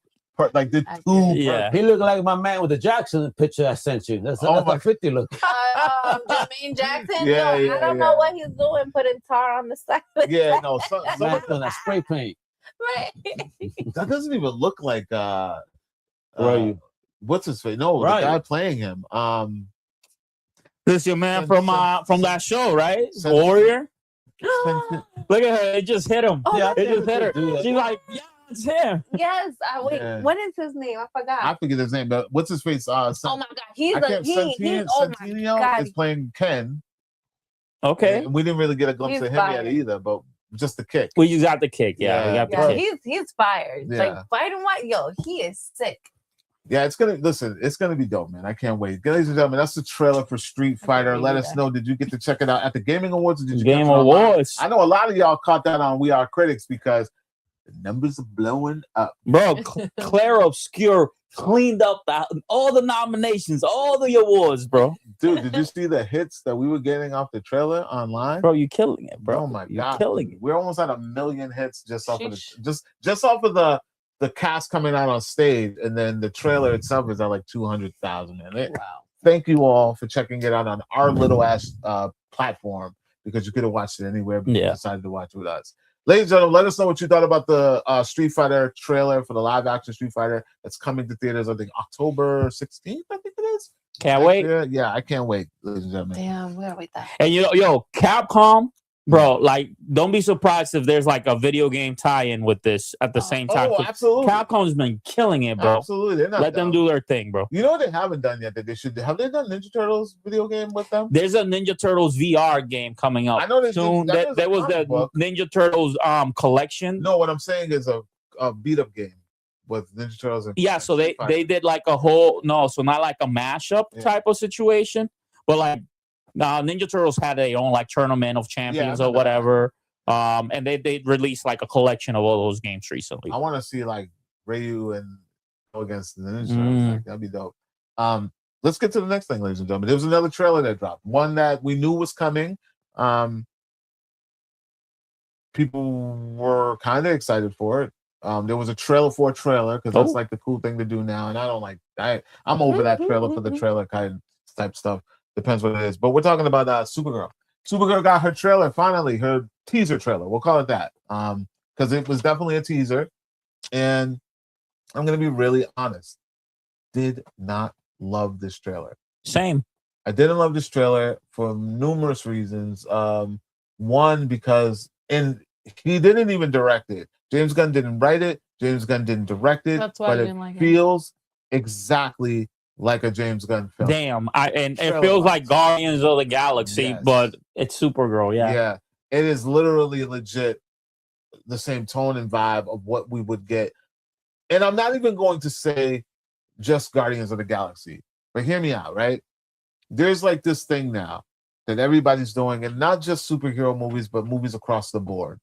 Like the two, he looked like my man with the Jackson picture I sent you. That's like 50 look. Jermaine Jackson. I don't know what he's doing, putting tar on the side. Yeah, no, man's doing that spray paint. Right. That doesn't even look like what's his face? No, the guy playing him. This your man from that show, right? Warrior. Look at her! It just hit him. It just hit her. She's like, yeah. It's him. Yes. Wait. Yeah. What is his name? I forgot. I forget his name, but what's his face? Oh my God, Centineo is playing Ken. Okay. And we didn't really get a glimpse of him yet either, but just the kick. Well, you got the kick. Yeah, we got the kick. He's fired. Yeah. Like fighting what? Yo, he is sick. Yeah, it's gonna be dope, man. I can't wait. Ladies and gentlemen, that's the trailer for Street Fighter. Let us know. Did you get to check it out at the Gaming Awards? Or did you Game Awards? I know a lot of y'all caught that on We Are Critics because the numbers are blowing up. Bro, Claire Obscure cleaned up all the nominations, all the awards, bro. Dude, did you see the hits that we were getting off the trailer online? Bro, you're killing it, bro. Oh my God. You're killing it. We're almost at 1 million hits just off of just off of the cast coming out on stage, and then the trailer itself is at like 200,000. Wow. Thank you all for checking it out on our little ass platform because you could have watched it anywhere, but you decided to watch it with us. Ladies and gentlemen, let us know what you thought about the Street Fighter trailer for the live action Street Fighter that's coming to theaters, I think, October 16th, I think it is. Can't wait. Yeah, I can't wait, ladies and gentlemen. Damn, we gotta wait that. And Capcom, bro, like, don't be surprised if there's like a video game tie-in with this at the same time. Oh, absolutely. Capcom's been killing it, bro. Absolutely. Let them do their thing, bro. You know what they haven't done yet that they should? Have they done Ninja Turtles video game with them? There's a Ninja Turtles VR game coming up. I know soon. There was the Ninja Turtles collection. No, what I'm saying is a beat-up game with Ninja Turtles. And so they did like a whole not like a mashup type of situation, but like Ninja Turtles had their own like tournament of champions or whatever. And they released like a collection of all those games recently. I want to see like Ryu and go against the Ninja Turtles. Like, that'd be dope. Let's get to the next thing, ladies and gentlemen. There was another trailer that dropped, one that we knew was coming. People were kind of excited for it. There was a trailer for a trailer because that's like the cool thing to do now, and I don't like. I'm over that trailer for the trailer kind of type stuff. Depends what it is, but we're talking about Supergirl. Supergirl got her trailer finally, her teaser trailer. We'll call it that, because it was definitely a teaser. And I'm gonna be really honest, did not love this trailer. Same. I didn't love this trailer for numerous reasons. One, because he didn't even direct it. James Gunn didn't write it. James Gunn didn't direct it. That's why but I it didn't like feels exactly like a James Gunn film. Damn, it feels like Guardians of the Galaxy, but it's Supergirl. Yeah, it is literally legit the same tone and vibe of what we would get. And I'm not even going to say just Guardians of the Galaxy, but hear me out, right? There's like this thing now that everybody's doing, and not just superhero movies, but movies across the board.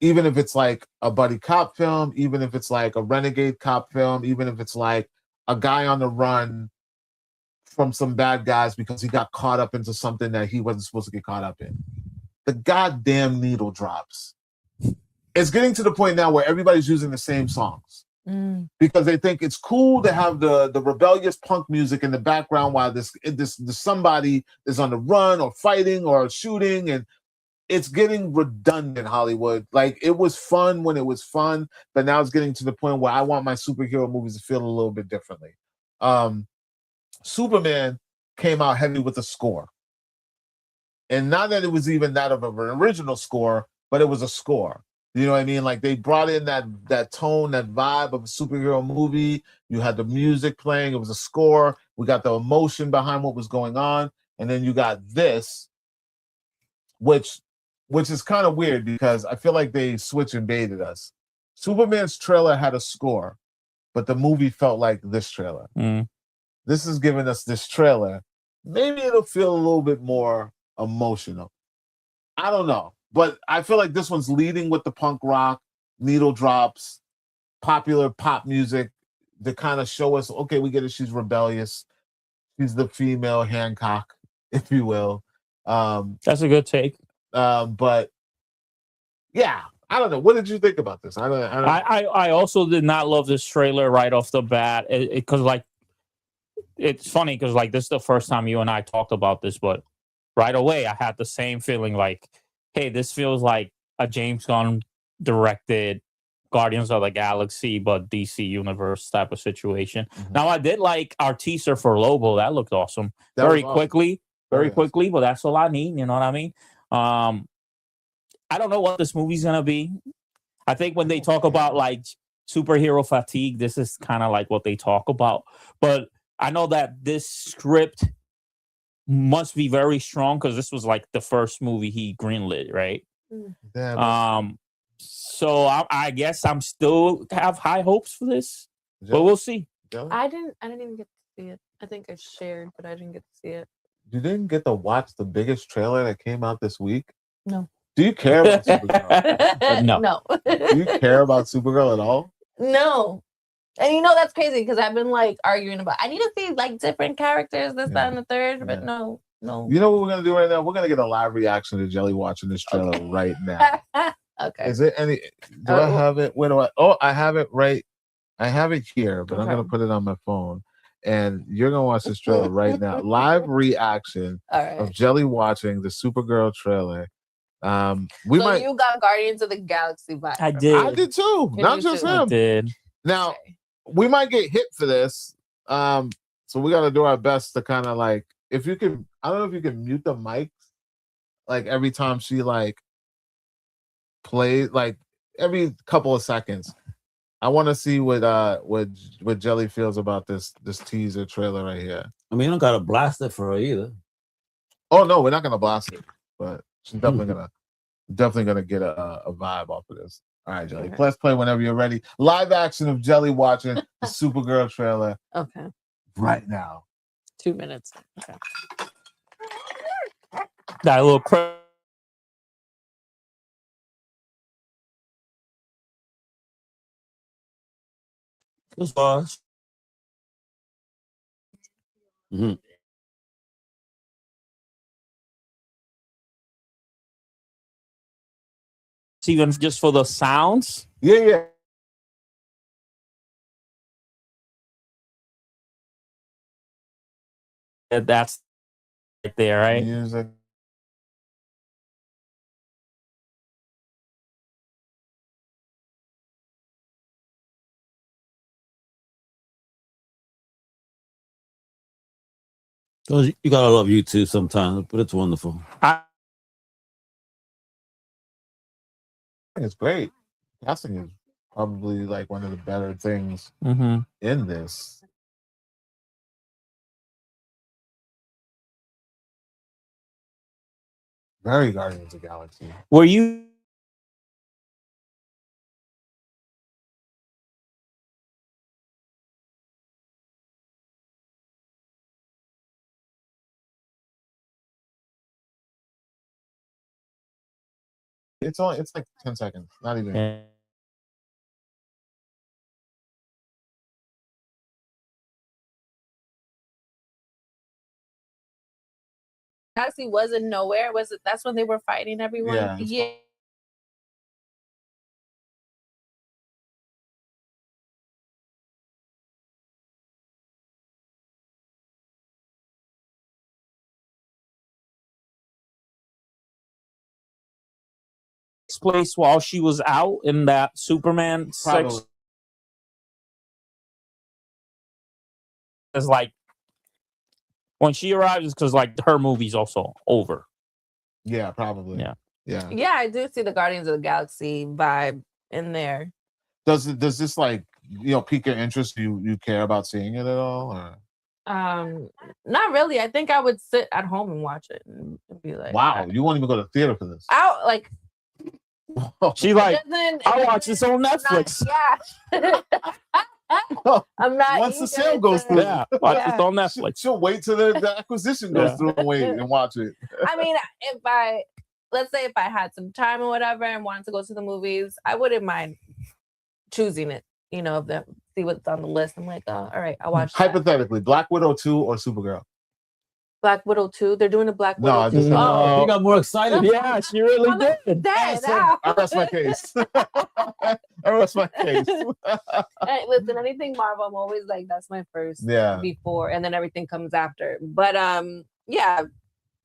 Even if it's like a buddy cop film, even if it's like a renegade cop film, even if it's like a guy on the run from some bad guys because he got caught up into something that he wasn't supposed to get caught up in. The goddamn needle drops. It's getting to the point now where everybody's using the same songs because they think it's cool to have the rebellious punk music in the background while this somebody is on the run or fighting or shooting, and it's getting redundant. Hollywood, like, it was fun when it was fun, but now it's getting to the point where I want my superhero movies to feel a little bit differently. Superman came out heavy with a score, and not that it was even that of an original score, but it was a score. You know what I mean? Like, they brought in that tone, that vibe of a superhero movie. You had the music playing. It was a score. We got the emotion behind what was going on. And then you got this, which is kind of weird because I feel like they switch and baited us. Superman's trailer had a score, but the movie felt like this trailer. This is giving us this trailer. Maybe it'll feel a little bit more emotional. I don't know. But I feel like this one's leading with the punk rock, needle drops, popular pop music to kind of show us, okay, we get it. She's rebellious. She's the female Hancock, if you will. That's a good take. But yeah, I don't know. What did you think about this? I also did not love this trailer right off the bat because, like, it's funny because, like, this is the first time you and I talked about this, but right away I had the same feeling like, hey, this feels like a James Gunn directed Guardians of the Galaxy, but DC Universe type of situation. Now, I did like our teaser for Lobo. That looked awesome. Very quickly, but that's all I need. You know what I mean? I don't know what this movie's going to be. I think when they talk about, like, superhero fatigue, this is kind of like what they talk about. But I know that this script must be very strong because this was like the first movie he greenlit, right? So I guess I'm still have high hopes for this, but we'll see. I didn't even get to see it. I think I shared, but I didn't get to see it. You didn't get to watch the biggest trailer that came out this week? No. Do you care about Supergirl? No. Do you care about Supergirl at all? No. And you know that's crazy because I've been like arguing about I need to see like different characters, this, that, and the third, but no. You know what we're gonna do right now? We're gonna get a live reaction to Jelly watching this trailer right now. Okay. Is it any? Do I have it? Where do I? Oh, I have it right. I have it here, but I'm gonna put it on my phone, and you're gonna watch this trailer right now. Live reaction of Jelly watching the Supergirl trailer. You got Guardians of the Galaxy vibe. I did too. Not just him. I did. Now, we might get hit for this. So we got to do our best to kind of like, if you can, I don't know if you can mute the mics, like every time she like plays, like every couple of seconds. I want to see what Jelly feels about this teaser trailer right here. I mean, you don't got to blast it for her either. Oh no, we're not gonna blast it, but she's definitely gonna get a vibe off of this. All right, Jelly. Let's play whenever you're ready. Live action of Jelly watching the Supergirl trailer. Okay. Right now. 2 minutes. Okay. That little This was. even just for the sounds. Yeah. That's right there, right? Music. You gotta love YouTube sometimes, but it's wonderful. casting is great. Casting is probably like one of the better things in this. Very Guardians of the Galaxy. Were you? It's like 10 seconds, not even. Yeah. Galaxy wasn't nowhere. Was it? That's when they were fighting everyone. Yeah. Place while she was out in that Superman section is like when she arrives because like her movie's also over. Yeah, probably. Yeah, I do see the Guardians of the Galaxy vibe in there. Does this like pique your interest? Do you care about seeing it at all? Or? Not really. I think I would sit at home and watch it and be like, wow, you won't even go to the theater for this. She like, I'll watch this on Netflix. I'm not. Once the sale goes through, watch this on Netflix. She'll wait till the acquisition goes through and wait and watch it. I mean, let's say if I had some time or whatever and wanted to go to the movies, I wouldn't mind choosing it. See what's on the list. I'm like, all right, I'll watch. Hypothetically, Black Widow 2 or Supergirl? Black Widow 2. They're doing a Black Widow. No, I just I got more excited. Yeah, she really did. I rest my case. I rest my case. Hey, listen, anything Marvel, I'm always like, that's my first before, and then everything comes after. But yeah,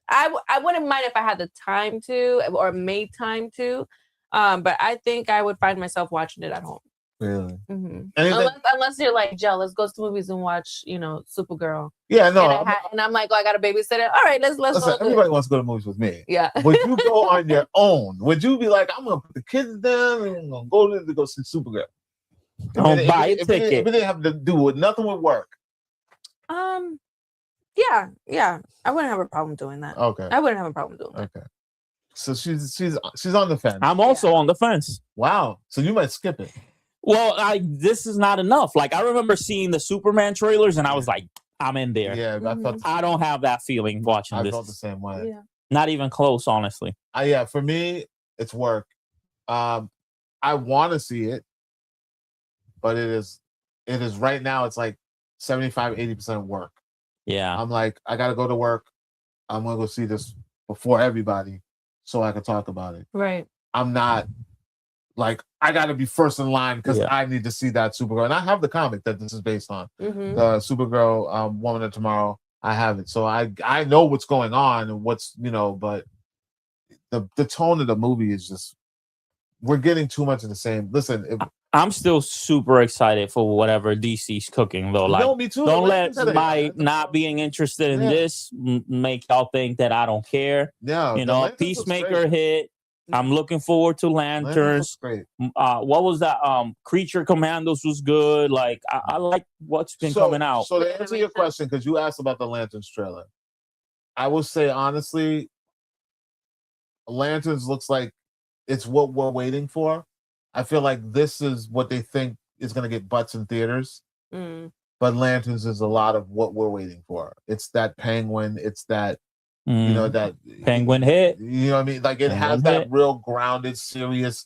I wouldn't mind if I had the time to or made time to. But I think I would find myself watching it at home. Really? Unless you're like, Joe, let's go to movies and watch, Supergirl. Yeah, no. And I'm like, I got a babysitter. All right, let's listen, everybody wants to go to movies with me. Yeah. Would you go on your own? Would you be like, I'm gonna put the kids down and I'm gonna go see Supergirl? Don't buy a ticket. If they have to do with nothing with work. Yeah. I wouldn't have a problem doing that. Okay. I wouldn't have a problem doing that. Okay. So she's on the fence. I'm also on the fence. Wow. So you might skip it. Well, this is not enough. Like I remember seeing the Superman trailers, and I was like, "I'm in there." Yeah, I don't have that feeling watching this. I felt the same way. Yeah. Not even close, honestly. Yeah, for me, it's work. I want to see it, but it is right now. It's like 75-80% work. Yeah, I'm like, I gotta go to work. I'm gonna go see this before everybody, so I can talk about it. Right. I'm not. Like, I got to be first in line because I need to see that Supergirl. And I have the comic that this is based on. The Supergirl, Woman of Tomorrow. I have it. So I know what's going on and what's, but the tone of the movie is just, we're getting too much of the same. Listen. I'm still super excited for whatever DC's cooking, though. Like, me too. Don't let my not being interested in this make y'all think that I don't care. Yeah. Peacemaker hit. I'm looking forward to Lanterns. Great. What was that? Creature Commandos was good. Like I like what's been coming out. So to answer your question, because you asked about the Lanterns trailer, I will say honestly, Lanterns looks like it's what we're waiting for. I feel like this is what they think is going to get butts in theaters. But Lanterns is a lot of what we're waiting for. It's that Penguin. It's that. That Penguin hit. You know what I mean? Like it has that real grounded, serious,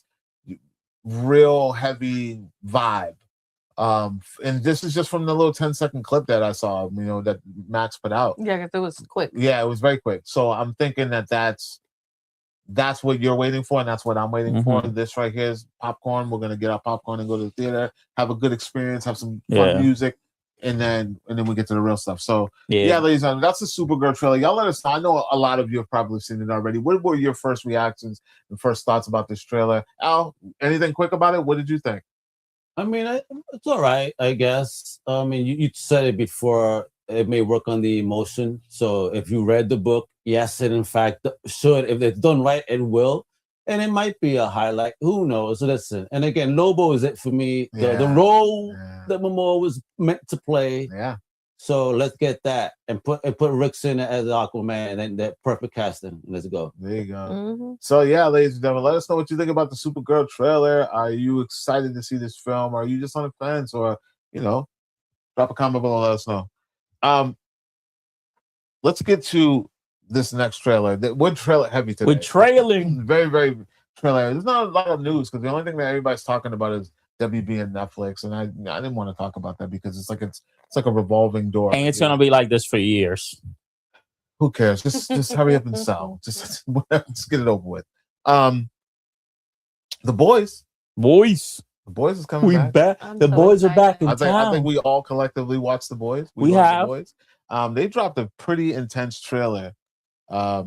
real heavy vibe. And this is just from the little 10-second clip that I saw, that Max put out. Yeah, because it was quick. Yeah, it was very quick. So I'm thinking that's what you're waiting for, and that's what I'm waiting for. This right here is popcorn. We're gonna get our popcorn and go to the theater, have a good experience, have some fun music. And then we get to the real stuff. So ladies and gentlemen, that's the Supergirl trailer. Y'all let us know. I know a lot of you have probably seen it already. What were your first reactions and first thoughts about this trailer? Al, anything quick about it? What did you think? I mean, it's all right, I guess. I mean, you said it before. It may work on the emotion. So if you read the book, yes, it in fact should. If it's done right, it will. and it might be a highlight. Who knows? Listen, and again, Lobo is it for me. The role that Momoa was meant to play. Yeah. So let's get that and put Rick's in as Aquaman, and then that perfect casting. Let's go. There you go. So yeah, ladies and gentlemen, let us know what you think about the Supergirl trailer. Are you excited to see this film? Are you just on the fence, or drop a comment below. Let us know. Let's get to this next trailer. We're trailer heavy today. We're trailing. Very, very trailer. There's not a lot of news because the only thing that everybody's talking about is WB and Netflix, and I didn't want to talk about that because it's like a revolving door. And it's gonna be like this for years. Who cares? Just hurry up and sell. Just get it over with. The Boys. The Boys is coming back. The Boys are back in I town. think we all collectively watched The Boys. We have. The Boys. They dropped a pretty intense trailer. I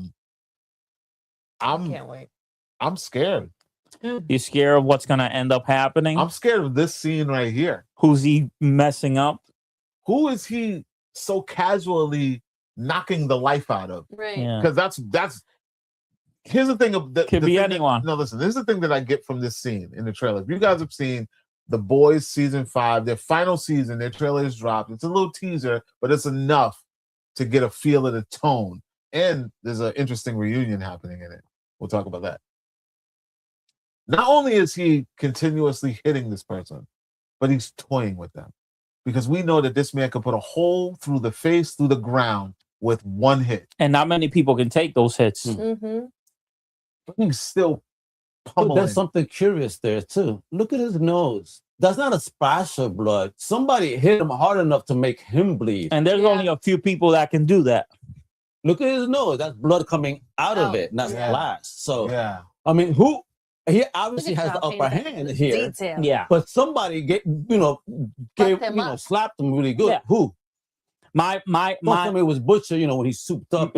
can't wait. I'm scared. You scared of what's gonna end up happening? I'm scared of this scene right here. Who's he messing up? Who is he so casually knocking the life out of? Right. Because that's here's the thing of could be anyone. No, listen, this is the thing that I get from this scene in the trailer. If you guys have seen The Boys season 5, their final season, their trailer is dropped. It's a little teaser, but it's enough to get a feel of the tone. And there's an interesting reunion happening in it. We'll talk about that. Not only is he continuously hitting this person, but he's toying with them. Because we know that this man can put a hole through the face, through the ground with one hit. And not many people can take those hits. Mm-hmm. But he's still pummeling. There's something curious there, too. Look at his nose. That's not a splash of blood. Somebody hit him hard enough to make him bleed. And there's only a few people that can do that. Look at his nose. That's blood coming out of it, not splash. So, I mean, he obviously has the upper hand here. Detail. Yeah. But somebody slapped him really good. Yeah. Who? My it was Butcher, when he's souped up.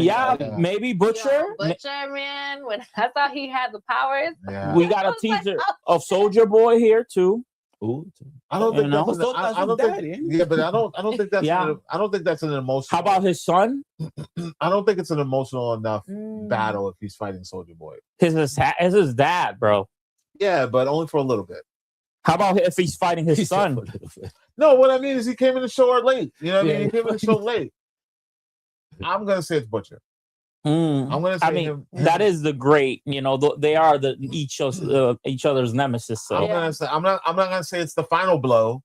Maybe Butcher. Butcher, man. When I thought he had the powers. Yeah. We got a teaser of Soldier Boy here too. Ooh. I don't think that's I don't think that's I don't think that's an emotional. How about his son? I don't think it's an emotional enough battle if he's fighting Soldier Boy. His dad, bro. Yeah, but only for a little bit. How about if he's fighting his son? No, what I mean is he came in the show late. You know what I mean? He came in the show late. I'm gonna say it's Butcher. I'm gonna say him. That is the great. They are each other's nemesis. So. I'm not gonna say it's the final blow,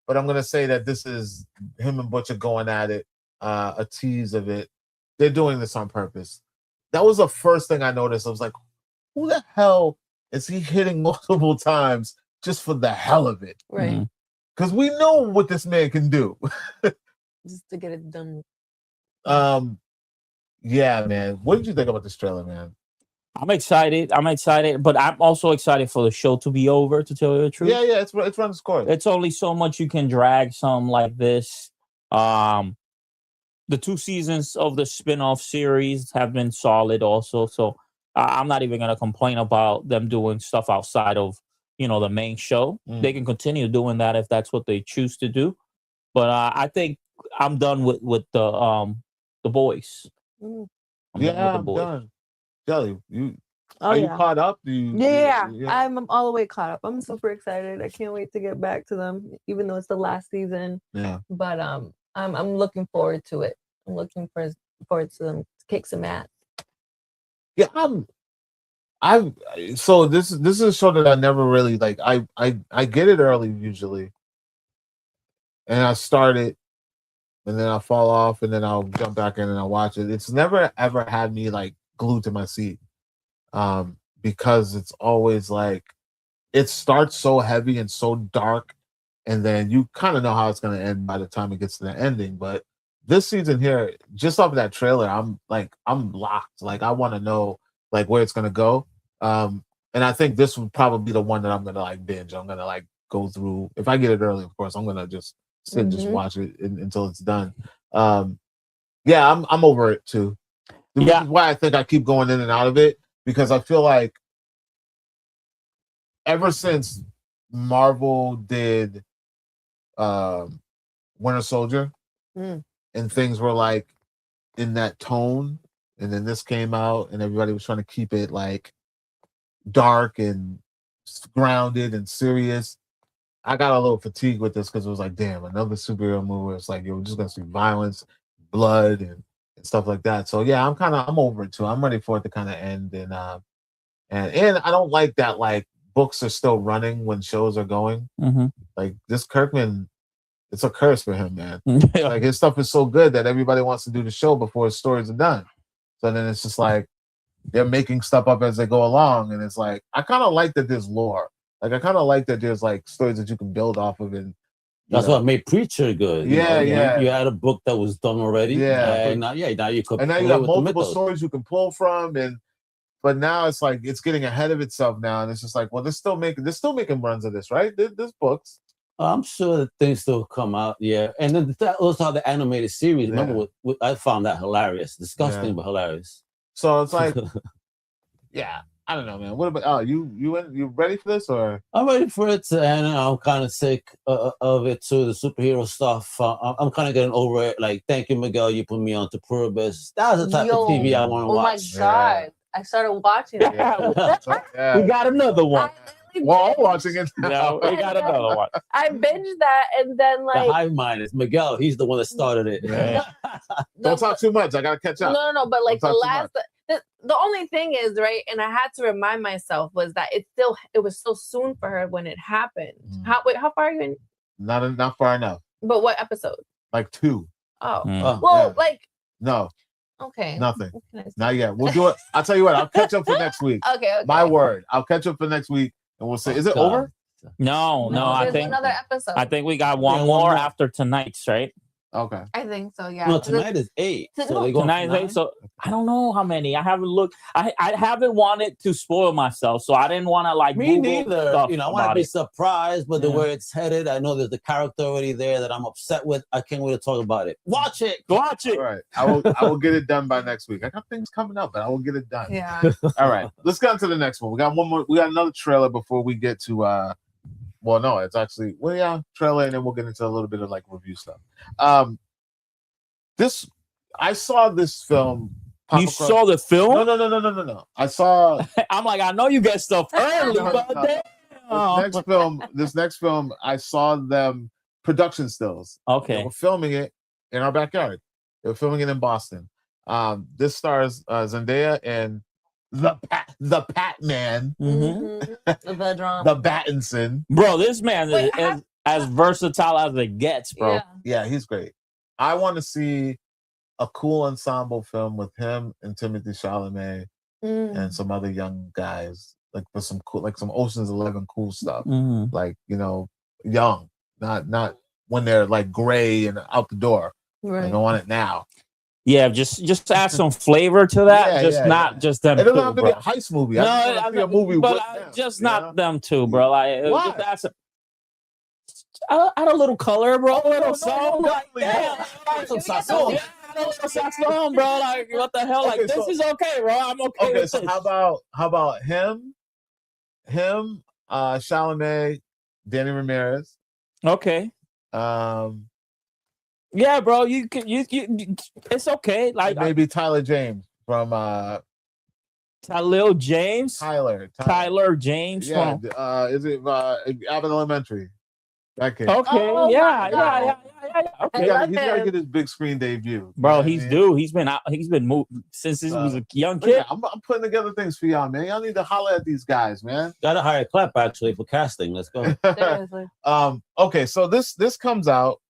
but I'm gonna say that this is him and Butcher going at it. A tease of it. They're doing this on purpose. That was the first thing I noticed. I was like, who the hell is he hitting multiple times just for the hell of it? Right. Because we know what this man can do. Just to get it done. Yeah, man. What did you think about this trailer, man? I'm excited, but I'm also excited for the show to be over, to tell you the truth. Yeah, it's run its course. It's only so much you can drag some like this. The 2 seasons of the spin-off series have been solid also, so I'm not even going to complain about them doing stuff outside of, the main show. They can continue doing that if that's what they choose to do. But I think I'm done with the Boys. I'm done. Jelly, are you caught up? I'm all the way caught up. I'm super excited. I can't wait to get back to them, even though it's the last season. Yeah. But I'm looking forward to it. I'm looking forward to them to kick some ass. Yeah, so this is a show that I never really like. I get it early usually, and I start it, and then I fall off, and then I'll jump back in and I'll watch it. It's never ever had me like glued to my seat, because it's always like it starts so heavy and so dark, and then you kind of know how it's going to end by the time it gets to the ending. But this season here, just off of that trailer, I'm locked. Like I want to know like where it's going to go. And I think this would probably be the one that I'm going to like binge. I'm going to like go through. If I get it early, of course, I'm going to just sit and just watch it until it's done. I'm over it too. This is why I think I keep going in and out of it, because I feel like ever since Marvel did Winter Soldier and things were like in that tone, and then this came out and everybody was trying to keep it like dark and grounded and serious. I got a little fatigued with this because it was like, damn, another superhero movie. It's like, you're just gonna see violence, blood, and stuff like that. So yeah, I'm over it too. I'm ready for it to kind of end, and I don't like that like books are still running when shows are going. Like this Kirkman, it's a curse for him, man. Like his stuff is so good that everybody wants to do the show before his stories are done. So then it's just like they're making stuff up as they go along, and it's like I kind of like that there's lore. Like I kind of like that there's like stories that you can build off of, and that's what made Preacher good. You had a book that was done already. And now you could. And now you got multiple stories you can pull from, but now it's like it's getting ahead of itself now, and it's just like, well, they're still making runs of this, right? There's books. I'm sure that things still come out, and then also the animated series. Remember, I found that hilarious, disgusting but hilarious. So it's like, I don't know, man. What about you ready for this or? I'm ready for it, and I'm kind of sick of it too. The superhero stuff. I'm kind of getting over it. Like, thank you, Miguel. You put me on to Puribus. That was the type of TV I want to watch. Oh my god, I started watching it. We got another one. Well, I'm watching it now. We got another one. I binged that, and then like the hive mind is Miguel. He's the one that started it. Don't talk too much. I gotta catch up. No. But like the only thing is, right, and I had to remind myself was that it was so soon for her when it happened. How far are you in? Not far enough. But what episode? Like 2. Like no. Okay. Nothing. Not yet. We'll do it. I'll tell you what. I'll catch up for next week. Okay. My word. I'll catch up for next week, and we'll say, is it over? No. I think another episode. I think we got one more after tonight's, right? Okay. I think so, yeah. No, tonight is 8. So tonight is 8. So I don't know how many. I haven't looked. I haven't wanted to spoil myself, so I didn't want to like. Me Google neither. I want to be surprised, but the way it's headed, I know there's the character already there that I'm upset with. I can't wait to talk about it. Watch it. All right. I will get it done by next week. I got things coming up, but I will get it done. Yeah. All right. Let's get on to the next one. We got one more. We got another trailer before we get to. Well, no, it's actually trailer, and then we'll get into a little bit of like review stuff. I saw this film. You saw the film? No. I saw. I'm like, I know you get stuff early, but This next film, I saw them production stills. Okay. They were filming it in our backyard. They were filming it in Boston. This stars Zendaya and the Patman, the Pattinson. Bro, this man is as versatile as it gets, bro. Yeah, he's great. I want to see a cool ensemble film with him and Timothy Chalamet and some other young guys, like for some cool, like some Ocean's 11 cool stuff. Like, young, not when they're like gray and out the door. Right. I don't want it now. Yeah, just add some flavor to that. Not just them. It doesn't have to be a heist movie. No, I a movie but with them, just not them two, bro. Like, why? Add a little color, bro. A little song, like song, bro. Like, what the hell? Like, this is okay, bro. I'm okay. Okay, so how about him, Chalamet, Danny Ramirez. Okay. Yeah, bro. You it's okay. Like maybe Tyler James from Tyler James. Tyler James. Yeah. Is it Abbott Elementary? That kid. Okay. Yeah. Okay. He's got to get his big screen debut, bro. He's due. He's been moved since he was a young kid. I'm putting together things for y'all, man. Y'all need to holler at these guys, man. Gotta hire Clap actually for casting. Let's go. Okay, so this comes out.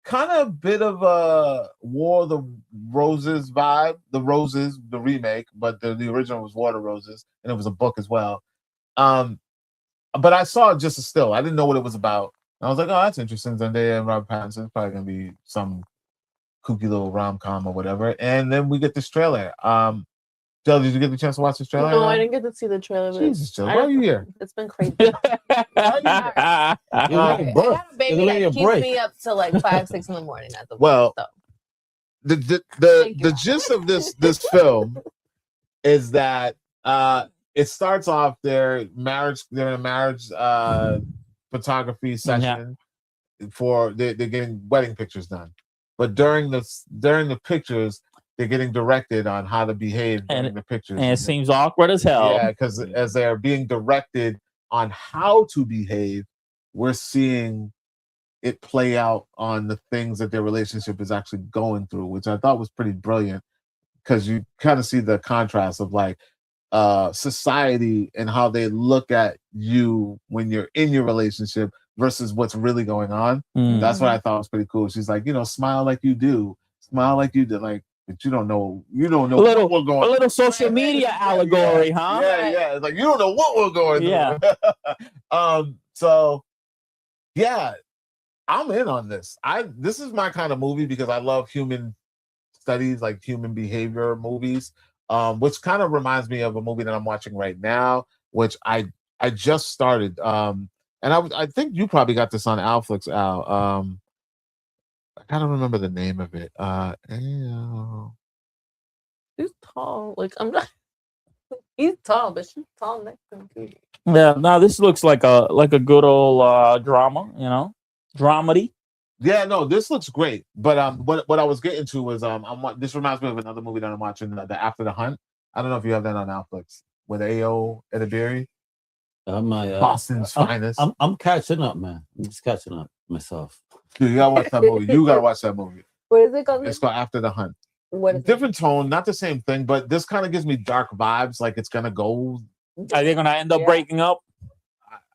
Kind of a bit of a War of the Roses vibe. The Roses, the remake, but the original was War of the Roses, and it was a book as well. But I saw just a still. I didn't know what it was about. And I was like, oh, that's interesting. Zendaya and Robert Pattinson. It's probably going to be some kooky little rom-com or whatever. And then we get this trailer. Jill, did you get the chance to watch this trailer? No, I didn't get to see the trailer. Jesus, Jill, why are you here? It's been crazy. I got a baby that keeps me up till like 5, 6 in the morning at the well, so. The gist of this film is that it starts off they're in a marriage photography session for they're getting wedding pictures done. But during the pictures, they're getting directed on how to behave during the pictures. And it seems awkward as hell. Yeah, because as they're being directed on how to behave, we're seeing it play out on the things that their relationship is actually going through, which I thought was pretty brilliant, because you kind of see the contrast of like society and how they look at you when you're in your relationship versus what's really going on. That's what I thought was pretty cool. She's like, smile like you do, like, but you don't know what we're going. A little social media allegory, huh? Yeah. It's like you don't know what we're going through. Yeah. So yeah, I'm in on this. This is my kind of movie because I love human studies, like human behavior movies. Which kind of reminds me of a movie that I'm watching right now, which I just started. And I think you probably got this on Netflix, Al. I gotta remember the name of it. She's tall. Like I'm not. He's tall, but she's tall next to him too. Yeah. No, this looks like a good old drama. Dramedy. Yeah, no, this looks great. But what I was getting to was this reminds me of another movie that I'm watching, the After the Hunt. I don't know if you have that on Netflix with Ayo Edebiri. Boston's finest. I'm catching up, man. I'm just catching up myself. Dude, you gotta watch that movie. You gotta watch that movie. What is it called? It's called After the Hunt. What is different tone, not the same thing, but this kind of gives me dark vibes. Like it's gonna go. Are they gonna end up breaking up?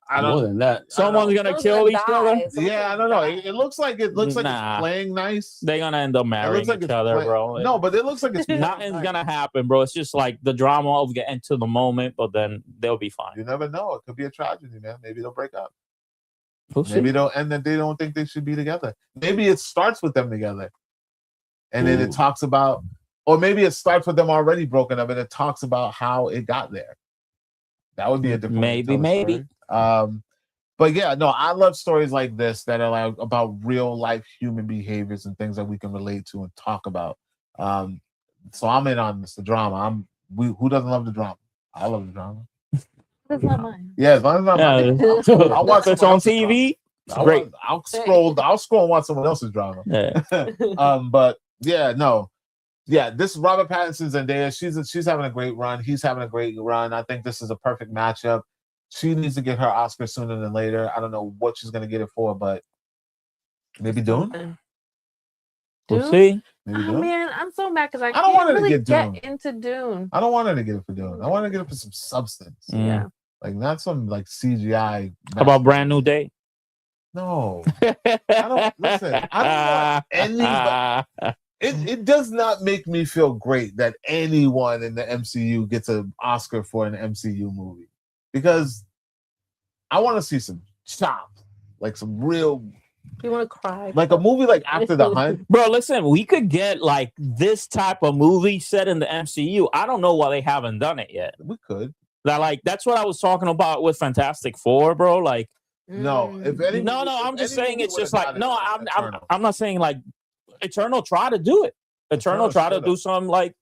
I don't. More than that, someone's gonna kill each other. Yeah, I don't know. It looks like it's playing nice. They're gonna end up marrying each other, bro. No, but it looks like it's nothing's gonna happen, bro. It's just like the drama of getting to the moment, but then they'll be fine. You never know. It could be a tragedy, man. Maybe they'll break up. Maybe they'll end that they don't think they should be together. Maybe it starts with them together, and then it talks about, or maybe it starts with them already broken up, and it talks about how it got there. That would be a different maybe. But yeah, no, I love stories like this that are like about real life human behaviors and things that we can relate to and talk about. So I'm in on this, the drama. Who doesn't love the drama? I love the drama. That's not mine. Yeah, as long as it's not mine. I'll watch it's on TV. Great. I'll scroll and watch someone else's drama. Yeah. But yeah, no. Yeah, this Robert Pattinson Zendaya, she's having a great run. He's having a great run. I think this is a perfect matchup. She needs to get her Oscar sooner than later. I don't know what she's gonna get it for, but maybe Dune. We'll see. Man, I'm so mad because I don't want her really to get into Dune. I don't want her to get it for Dune. I want her to get it for some substance. Yeah. Like not some like CGI. How about Brand New Day? No. I don't want anybody. It does not make me feel great that anyone in the MCU gets an Oscar for an MCU movie. Because I want to see some chops, like some real. You want to cry? Like a movie like After the Hunt. Bro, listen, we could get like this type of movie set in the MCU. I don't know why they haven't done it yet. We could. That's what I was talking about with Fantastic Four, bro. Like, no, if any, no, I'm just saying it's just like no, I'm not saying like Eternal try to do it. Eternal try to do something like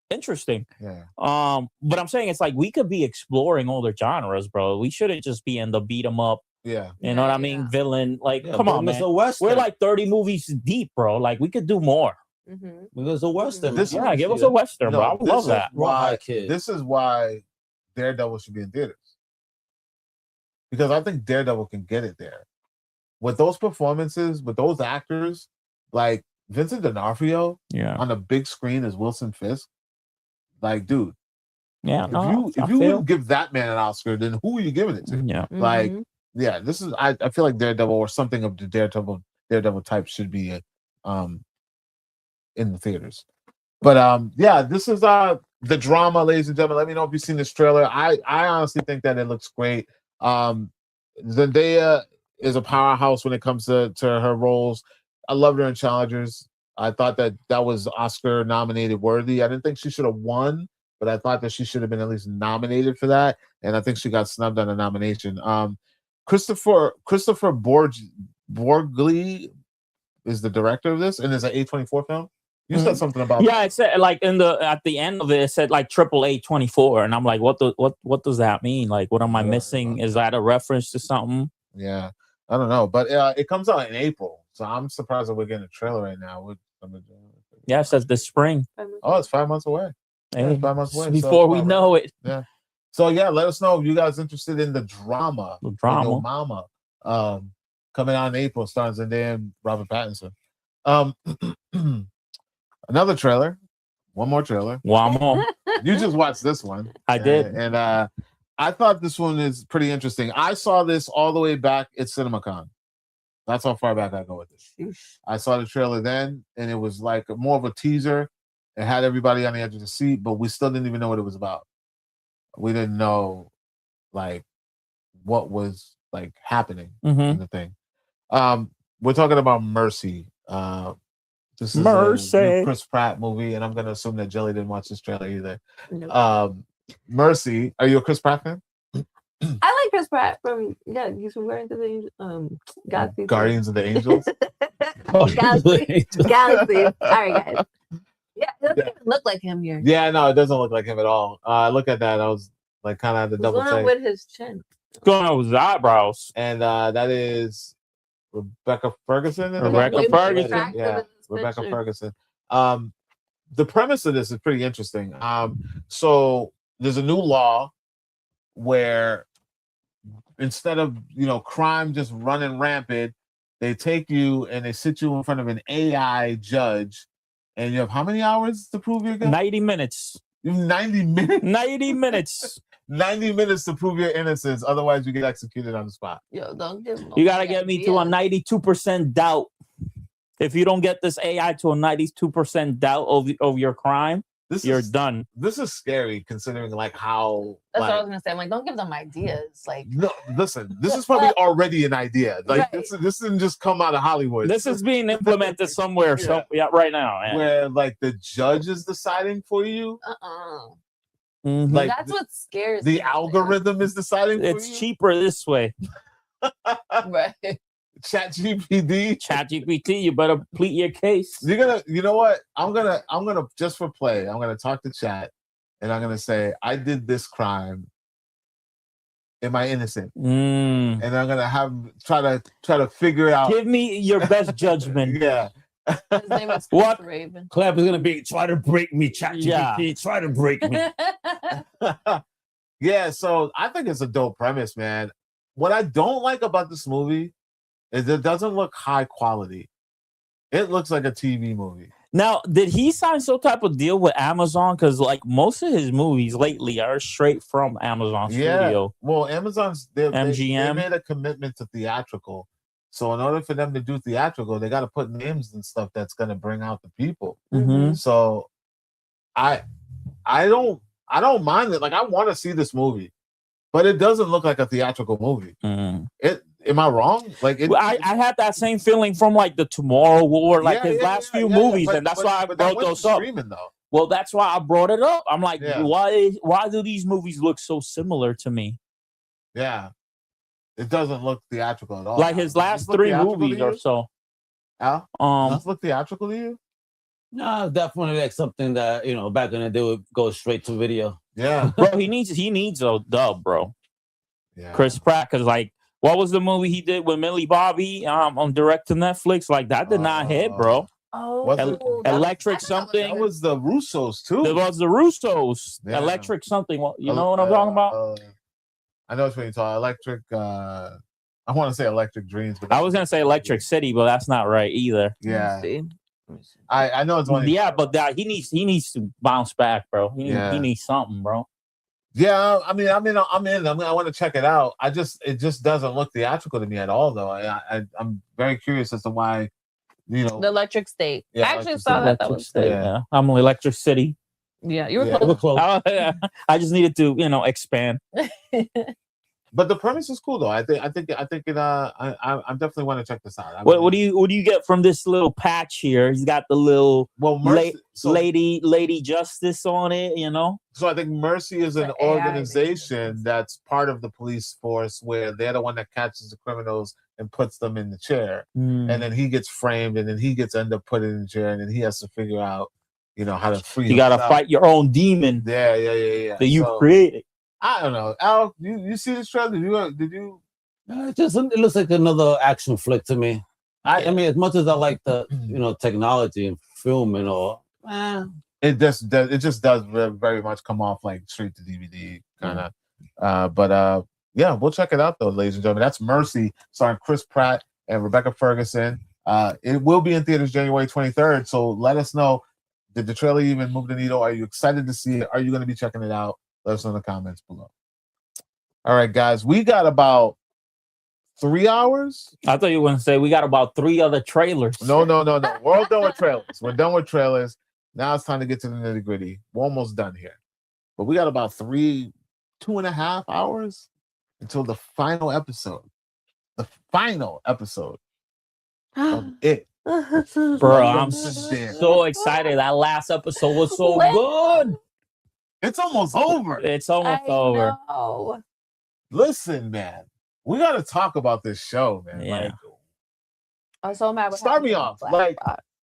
interesting. Yeah. But I'm saying it's like we could be exploring all the genres, bro. We shouldn't just be in the beat 'em up. Yeah. You know what I mean? Villain. Like, come on, man. We're like 30 movies deep, bro. Like, we could do more. Because a Western. Give us a Western, bro. I would love that. This is why Daredevil should be in theaters. Because I think Daredevil can get it there. With those performances, with those actors, like Vincent D'Onofrio on the big screen as Wilson Fisk, like, dude. Yeah. If you wouldn't give that man an Oscar, then who are you giving it to? Yeah. Like, yeah, this is I feel like Daredevil or something of the Daredevil type should be in the theaters. But yeah, this is the drama, ladies and gentlemen. Let me know if you've seen this trailer. I honestly think that it looks great. Zendaya is a powerhouse when it comes to her roles. I loved her in Challengers. I thought that was Oscar nominated worthy. I didn't think she should have won, but I thought that she should have been at least nominated for that. And I think she got snubbed on a nomination. Christopher Borgli is the director of this, and it's an A24 film. You said something about it said like at the end of it said like AAA24, and I'm like, what does that mean? Like, what am I missing? Is that a reference to something? Yeah, I don't know, but it comes out in April, so I'm surprised that we're getting a trailer right now. Yeah, it says this spring. Oh, it's 5 months away. Hey, yeah, 5 months away. Before we know it. Yeah. So yeah, let us know if you guys interested in the drama. Your Mama. Coming out in April, starring Zendaya and Robert Pattinson. Another trailer. One more trailer. One more. You just watched this one. I did. And I thought this one is pretty interesting. I saw this all the way back at CinemaCon. That's how far back I go with this. Sheesh. I saw the trailer then, and it was like more of a teaser. It had everybody on the edge of the seat, but we still didn't even know what it was about. We didn't know, like, what was like happening in the thing. We're talking about Mercy. This is Mercy. a new Chris Pratt movie, and I'm gonna assume that Jelly didn't watch this trailer either. Nope. Mercy. Are you a Chris Pratt fan? I like Chris Pratt from he's from Guardians of the Angels. Guardians of the Angels. Galaxy. All right, guys. Yeah, it doesn't even look like him here. Yeah, no, it doesn't look like him at all. Look at that. I was like kind of at the double take. What's going on with his chin? What's going on with his eyebrows? And that is Rebecca Ferguson. Rebecca Ferguson. Yeah, Rebecca Ferguson. The premise of this is pretty interesting. So there's a new law where instead of crime just running rampant, they take you and they sit you in front of an AI judge, and you have how many hours to prove your guilt? 90 minutes. 90 minutes. 90 minutes. 90 minutes to prove your innocence. Otherwise, you get executed on the spot. Yo, don't give me. You gotta get me to a 92% doubt. If you don't get this AI to a 92% doubt of your crime, you're done. This is scary considering like how. That's what I was gonna say. I'm like, don't give them ideas. Like, no, listen, this is probably already an idea. Like this didn't just come out of Hollywood. This is being implemented somewhere. Right now, where like the judge is deciding for you. Like that's what scares me. The algorithm is deciding for you. It's cheaper this way. Right. ChatGPT, you better plead your case. You know what? I'm gonna just for play. I'm gonna talk to chat, and I'm gonna say I did this crime. Am I innocent? And I'm gonna try to figure it out. Give me your best judgment. Yeah. His name is what? Raven. Clap is gonna be try to break me, ChatGPT. Try to break me. Yeah. So I think it's a dope premise, man. What I don't like about this movie is it doesn't look high quality. It looks like a TV movie. Now, did he sign some type of deal with Amazon? Because like most of his movies lately are straight from Amazon Studio. Well, Amazon's MGM. They made a commitment to theatrical. So in order for them to do theatrical, they got to put names and stuff that's going to bring out the people. So I don't mind it. Like I want to see this movie, but it doesn't look like a theatrical movie. Am I wrong? Like I had that same feeling from like the Tomorrow War, like his last few movies, and that's why I brought those up. Well, that's why I brought it up. I'm like, why do these movies look so similar to me? Yeah, it doesn't look theatrical at all. Like his last 3 movies or so. Al, does it look theatrical to you? No, definitely like something that back in the day would go straight to video. Yeah, bro, he needs a dub, bro. Yeah, Chris Pratt, because like. What was the movie he did with Millie Bobby on direct to Netflix? Like that did not hit, bro. Electric something. That was the Russos too. It was the Russos. Yeah. Electric something. You know what I'm talking about? I know what you're talking. Electric. I want to say Electric Dreams, but I was gonna say Electric City, but that's not right either. Yeah. I know it's one. Yeah, but he needs to bounce back, bro. He needs something, bro. Yeah, I'm in. I want to check it out. It just doesn't look theatrical to me at all, though. I'm very curious as to why, the Electric State. Yeah, I actually saw that was State. Yeah, I'm Electric City. Yeah, you were close. I just needed to, expand. But the premise is cool, though. I think it. I definitely want to check this out. What do you get from this little patch here? He's got the little lady justice on it, So I think Mercy is an organization that's part of the police force where they're the one that catches the criminals and puts them in the chair, and then he gets framed, and then he gets end up put in the chair, and then he has to figure out, how to free. You got to fight your own demon. Yeah. That you created. I don't know, Al. You see this trailer? Did you? It looks like another action flick to me. I mean, as much as I like the technology and filming or. It just does very much come off like straight to DVD kind of. But yeah, we'll check it out though, ladies and gentlemen. That's Mercy, starring Chris Pratt and Rebecca Ferguson. It will be in theaters January 23rd. So let us know. Did the trailer even move the needle? Are you excited to see it? Are you going to be checking it out? Let us know in the comments below. All right, guys, we got about 3 hours. I thought you were going to say we got about 3 other trailers. No. We're all done with trailers. We're done with trailers. Now it's time to get to the nitty gritty. We're almost done here. But we got about 2.5 hours until the final episode. The final episode of it. Bro, I'm so excited. That last episode was so good. It's almost over. It's almost over. Know. Listen, man, we got to talk about this show, man. Yeah. Like, I'm so mad. Start me off. Like,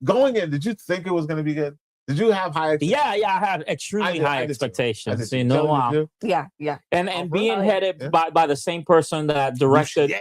going in, did you think it was going to be good? Did you have high expectations? Yeah, I had extremely high expectations. You know, yeah. And being headed by the same person that directed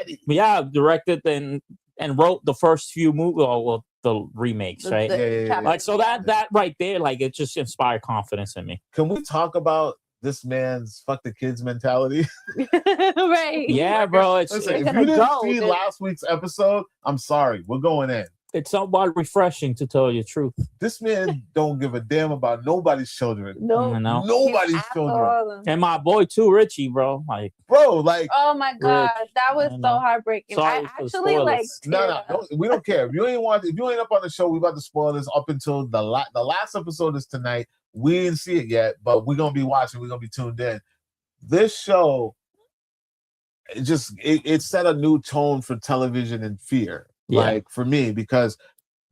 and wrote the first few movies, well, the remakes, right? Yeah. Like, so that right there, like, it just inspired confidence in me. Can we talk about this man's fuck the kids mentality? Right. Yeah, bro. Listen, if you didn't see last week's episode, I'm sorry. We're going in. It's somewhat refreshing, to tell you the truth. This man don't give a damn about nobody's children. No, nobody's children. And my boy too, Richie, bro. Like, oh my god, that was so heartbreaking. Sorry I actually like. No, we don't care. If you ain't up on the show, we about to spoil this up until the last episode is tonight. We didn't see it yet, but we're gonna be watching. We're gonna be tuned in. This show, it set a new tone for television and fear. Yeah. Like, for me, because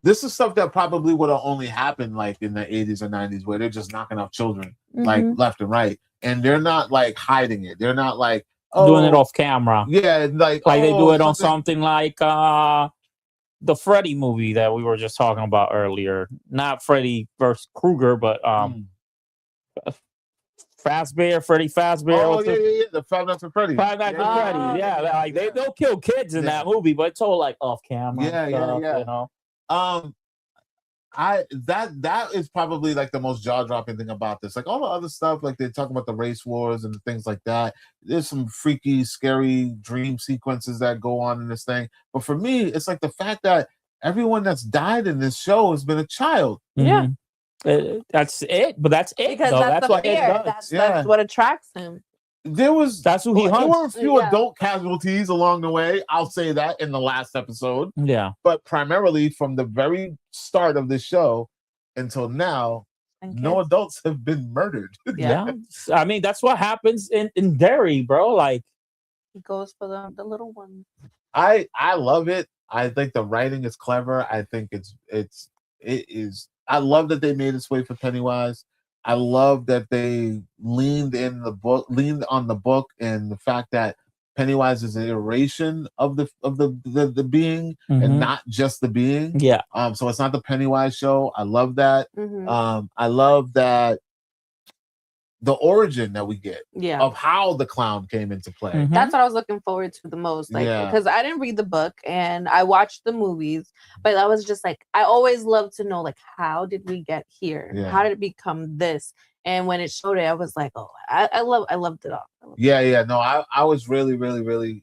this is stuff that probably would have only happened like in the 80s or 90s, where they're just knocking off children like left and right, and they're not like hiding it. They're not like doing it off camera. Yeah, like they do it on something like the Freddy movie that we were just talking about earlier. Not Freddy versus Krueger, but Freddy Fazbear. Oh, yeah. The Five Nights at Freddy's. Five Nights at Freddy's. Yeah, like they'll kill kids in that movie, but it's all like off camera. Yeah. You know. That is probably like the most jaw-dropping thing about this. Like all the other stuff, like they talk about the race wars and things like that. There's some freaky, scary dream sequences that go on in this thing. But for me, it's like the fact that everyone that's died in this show has been a child. Yeah. That's it, but that's it. Because that's what it does. That's what attracts him. That's who he hunts. There were a few adult casualties along the way. I'll say that in the last episode. Yeah. But primarily from the very start of the show until now, no adults have been murdered. Yeah. I mean, that's what happens in Derry, bro. Like, he goes for the little one. I love it. I think the writing is clever. I think it is. I love that they made its way for Pennywise. I love that they leaned on the book and the fact that Pennywise is an iteration of the being and not just the being. Yeah. So it's not the Pennywise show. I love that. I love that the origin that we get of how the clown came into play. That's what I was looking forward to the most. Like, because I didn't read the book and I watched the movies, but I was just like, I always love to know, like, how did we get here? Yeah. How did it become this? And when it showed it, I was like, oh, I loved it all. No, I was really, really, really,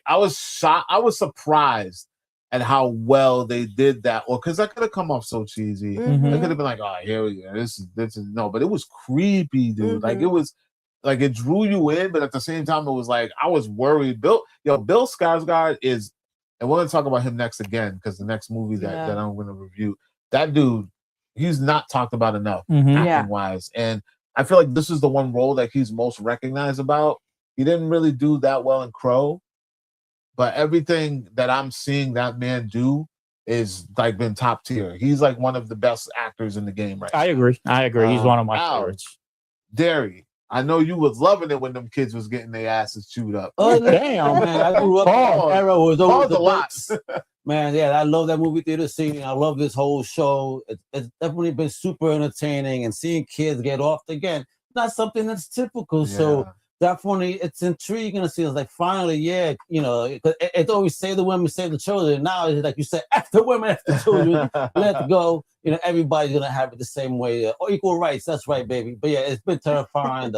I was shocked. I was surprised at how well they did that. Or because that could have come off so cheesy. It could have been like, oh, here we go. This is no, but it was creepy, dude. Like, it was like, it drew you in, but at the same time, it was like, I was worried. Bill Skarsgård is, and we're going to talk about him next again, because the next movie that I'm going to review, that dude, he's not talked about enough acting wise. And I feel like this is the one role that he's most recognized about. He didn't really do that well in Crow, but everything that I'm seeing that man do is like been top tier. He's like one of the best actors in the game right now. I agree. He's one of my favorites. Derry, I know you was loving it when them kids was getting their asses chewed up. Oh, damn, man. I grew up in that era. Was over the lots. Man, I love that movie theater scene. I love this whole show. It's definitely been super entertaining, and seeing kids get off again, not something that's typical. So definitely, it's intriguing to see. It's like, finally, yeah, you know, it's always save the women, save the children. Now it's like you said, F the women, F the children, let's go. You know, everybody's gonna have it the same way. Equal rights, that's right, baby. But yeah, it's been terrifying.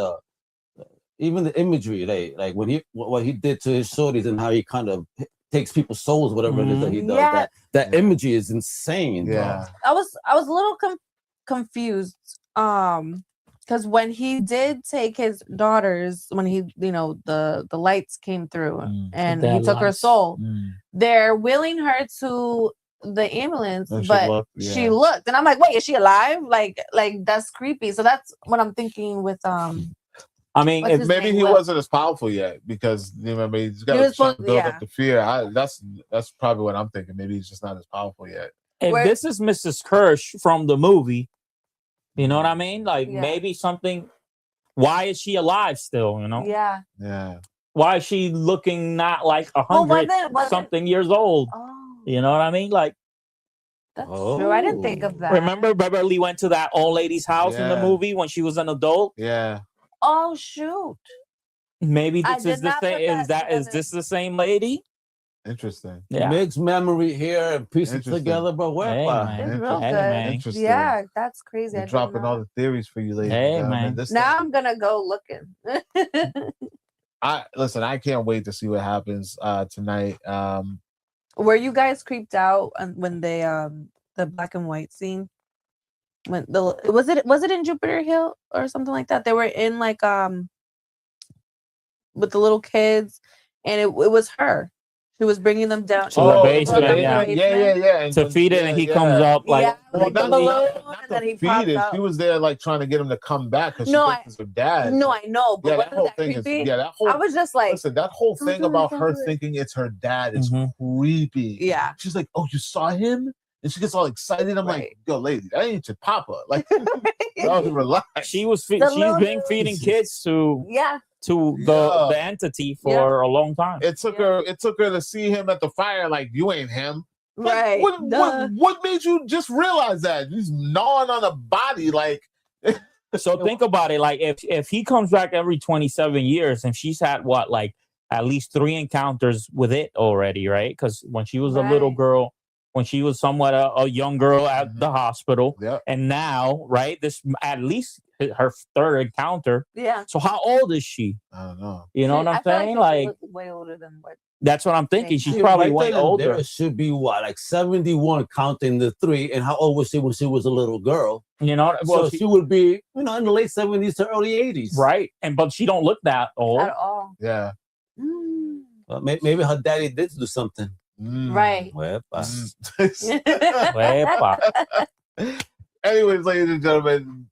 Even the imagery, like when what he did to his shorties and how he kind of takes people's souls, whatever it is that he does. Yeah. That imagery is insane. Yeah, I was a little confused. Because when he did take his daughters, when he, you know, the lights came through and he took her soul, they're wheeling her to the ambulance, but she looked, and I'm like, wait, is she alive? Like that's creepy. So that's what I'm thinking with I mean, maybe he wasn't as powerful yet because you remember he's got to build up the fear. That's probably what I'm thinking. Maybe he's just not as powerful yet. If this is Mrs. Kirsch from the movie, you know what I mean? Like maybe something. Why is she alive still? You know? Yeah. Why is she looking not like 100 something years old? Oh. You know what I mean? Like that's true. I didn't think of that. Remember Beverly went to that old lady's house in the movie when she was an adult? Yeah. Oh shoot. Maybe this is the same. Is this the same lady? Interesting. Yeah. Mixed memory here and piece it together, but it's real good. Interesting. Yeah, that's crazy. I'm dropping all the theories for you, ladies. Hey, man. Now I'm gonna go looking. I can't wait to see what happens tonight. Were you guys creeped out when they the black and white scene? When was it in Jupiter Hill or something like that? They were in like with the little kids, and it was her. She was bringing them down to the basement. Yeah. To feed it, and he comes up like, not to feed it. She was there like trying to get him to come back because she thinks it's her dad. No, I know. But that whole thing creepy? I was just like, listen, that whole thing about her thinking it's her dad is creepy. Yeah. She's like, oh, you saw him? And she gets all excited. I'm like, yo, lady, that ain't your papa. Like, relax. She's been feeding kids to the entity for a long time. It took her to see him at the fire. Like, you ain't him. Right. Like, what made you just realize that? He's gnawing on a body. Like, so think about it. Like, if he comes back every 27 years, and she's had at least 3 encounters with it already, right? Because when she was a little girl. When she was somewhat a young girl at the hospital. And now, right, this at least her 3rd encounter. Yeah. So how old is she? I don't know. You know what I'm saying? Like way older than what. That's what I'm thinking. She's probably way older. There should be like 71 counting the 3. And how old was she when she was a little girl? You know, well, she would be, in the late 70s to early 80s. Right. But she don't look that old. At all. Yeah. Well, maybe her daddy did do something. Right. Anyways, ladies and gentlemen,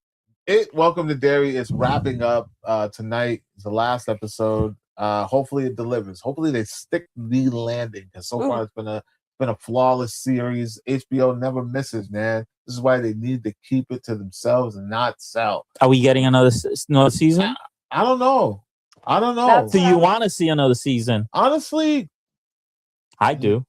Welcome to Derry is wrapping up tonight. It's the last episode. Hopefully it delivers. Hopefully they stick the landing, because so far it's been a flawless series. HBO never misses, man. This is why they need to keep it to themselves and not sell. Are we getting another season? I don't know. Do you want to see another season? Honestly, I do.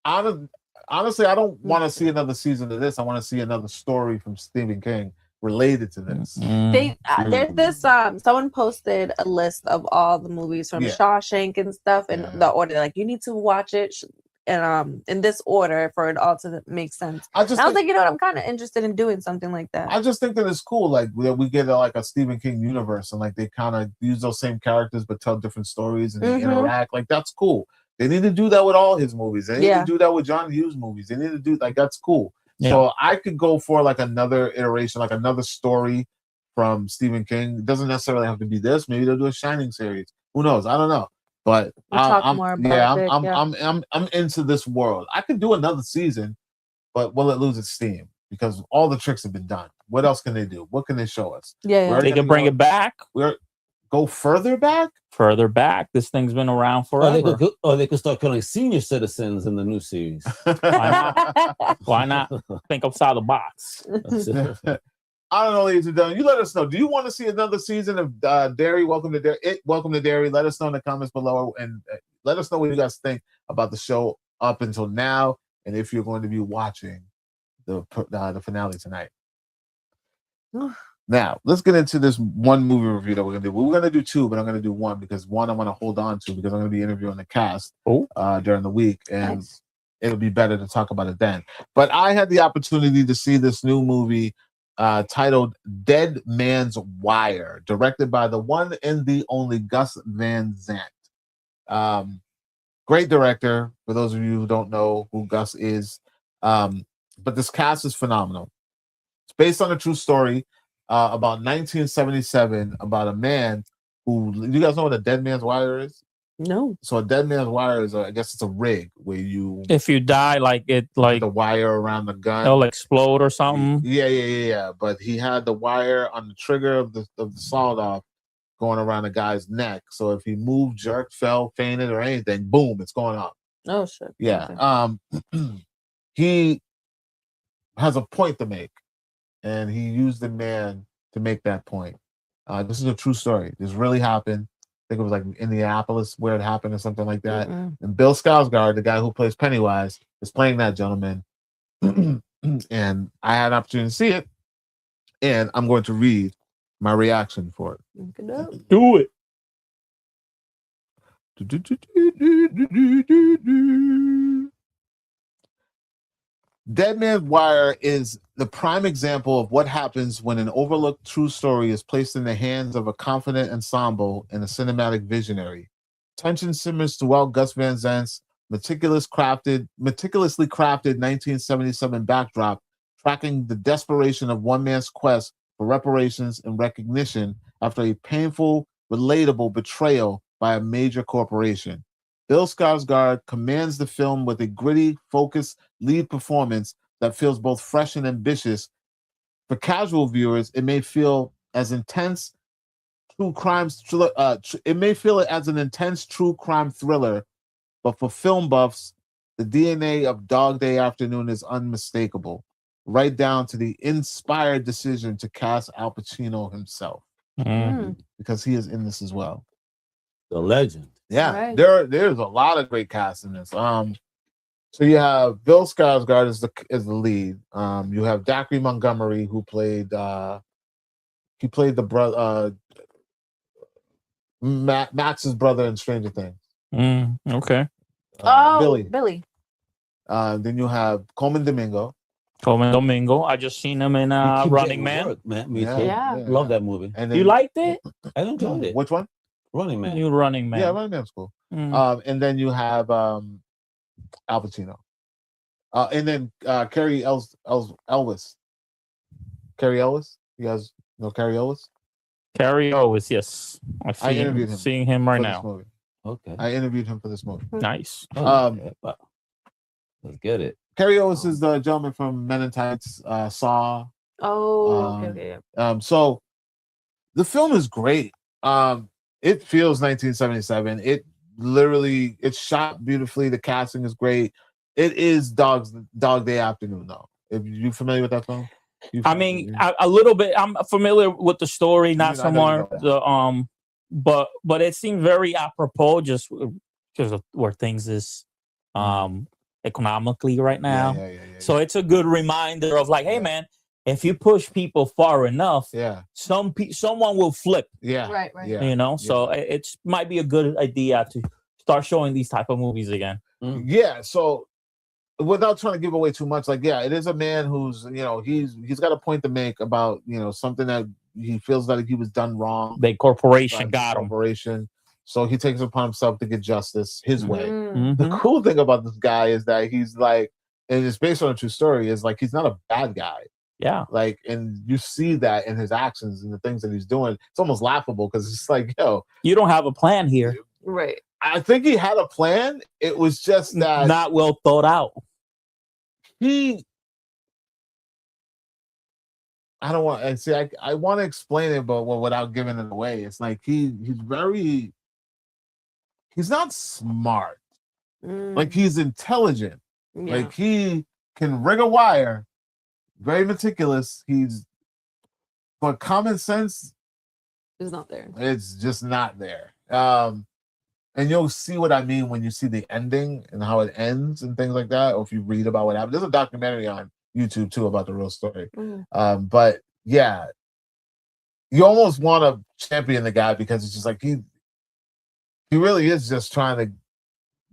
Honestly, I don't want to see another season of this. I want to see another story from Stephen King related to this. There's this someone posted a list of all the movies from Shawshank and stuff in the order. Like, you need to watch it and in this order for it all to make sense. I was like, I'm kind of interested in doing something like that. I just think that it's cool. Like, we get like a Stephen King universe, and like they kind of use those same characters but tell different stories and they interact. Like, that's cool. They need to do that with all his movies. They need to do that with John Hughes movies. They need to do that's cool. Yeah. So I could go for like another iteration, like another story from Stephen King. It doesn't necessarily have to be this. Maybe they'll do a Shining series. Who knows? I don't know. But I'm into this world. I could do another season, but will it lose its steam? Because all the tricks have been done. What else can they do? What can they show us? They can bring it back. Go further back? Further back. This thing's been around forever. Or they could start killing senior citizens in the new series. Why not? Why not? Think outside the box. I don't know, ladies and gentlemen. You let us know. Do you want to see another season of Derry? Welcome to Derry. Welcome to Derry. Let us know in the comments below, and let us know what you guys think about the show up until now, and if you're going to be watching the finale tonight. Now, let's get into this one movie review that we're going to do. We were going to do two, but I'm going to do one because one I'm going to hold on to because I'm going to be interviewing the cast during the week, and it'll be better to talk about it then. But I had the opportunity to see this new movie titled Dead Man's Wire, directed by the one and the only Gus Van Sant. Great director, for those of you who don't know who Gus is. But this cast is phenomenal. It's based on a true story about 1977, about a man who, you guys know what a dead man's wire is? No. So a dead man's wire is, I guess it's a rig where you, if you die, like the wire around the gun, it'll explode or something. Yeah. But he had the wire on the trigger of the sawed off going around the guy's neck. So if he moved, jerked, fell, fainted, or anything, boom, it's going off. Oh shit. Yeah. Okay. He has a point to make, and he used the man to make that point. This is a true story. This really happened. I think it was like Indianapolis where it happened or something like that. And Bill Skarsgård, the guy who plays Pennywise, is playing that gentleman. And I had an opportunity to see it, and I'm going to read my reaction for it. Do it. Dead Man's Wire is the prime example of what happens when an overlooked true story is placed in the hands of a confident ensemble and a cinematic visionary. Tension simmers throughout Gus Van Sant's meticulously crafted 1977 backdrop, tracking the desperation of one man's quest for reparations and recognition after a painful, relatable betrayal by a major corporation. Bill Skarsgård commands the film with a gritty, focused lead performance that feels both fresh and ambitious. For casual viewers, it may feel as intense true crime. It may feel as an intense true crime thriller, but for film buffs, the DNA of Dog Day Afternoon is unmistakable, right down to the inspired decision to cast Al Pacino himself, because he is in this as well. The legend. Yeah, right. There's a lot of great cast in this. So you have Bill Skarsgård is the lead. You have Dacre Montgomery, who played the brother, Max's brother in Stranger Things. Okay. Billy. Then you have Coleman Domingo. I just seen him in Running Man. Work, man. Me too. Love that movie. And then, you liked it? I enjoyed it. Which one? Running Man. You Running Man. Yeah, Running Man's cool. And then you have Al Pacino. And then Carrie Elwes. Carrie Elwes? You guys know Carrie Elwes? Carrie Elwes, yes. I interviewed him. Seeing him right now. Okay. I interviewed him for this movie. Nice. Let's get it. Carrie Elwes is the gentleman from Men in Tights, Saw. Okay. So the film is great. It feels 1977. It's shot beautifully. The casting is great. It is Dog Day Afternoon, though. If you familiar with that film? I mean, a little bit. I'm familiar with the story, not so much. But it seemed very apropos, just because of where things is economically right now. Yeah. So it's a good reminder of like, hey, man, if you push people far enough, someone will flip. Yeah. Right. Yeah. You know, so it might be a good idea to start showing these type of movies again. Yeah. So without trying to give away too much, like, it is a man who's, he's got a point to make about, something that he feels like he was done wrong. The corporation got him. So he takes it upon himself to get justice his way. The cool thing about this guy is that he's like, and it's based on a true story, is like, he's not a bad guy. Yeah. Like, and you see that in his actions and the things that he's doing. It's almost laughable because it's like, you don't have a plan here. Right. I think he had a plan. It was just that not well thought out. I don't want to see. I want to explain it, but without giving it away, it's like he's not smart. Like, he's intelligent. Yeah. Like, he can rig a wire. Very meticulous. But common sense is not there. It's just not there. And you'll see what I mean when you see the ending and how it ends and things like that, or if you read about what happened. There's a documentary on YouTube too about the real story. But yeah, you almost want to champion the guy because it's just like he really is just trying to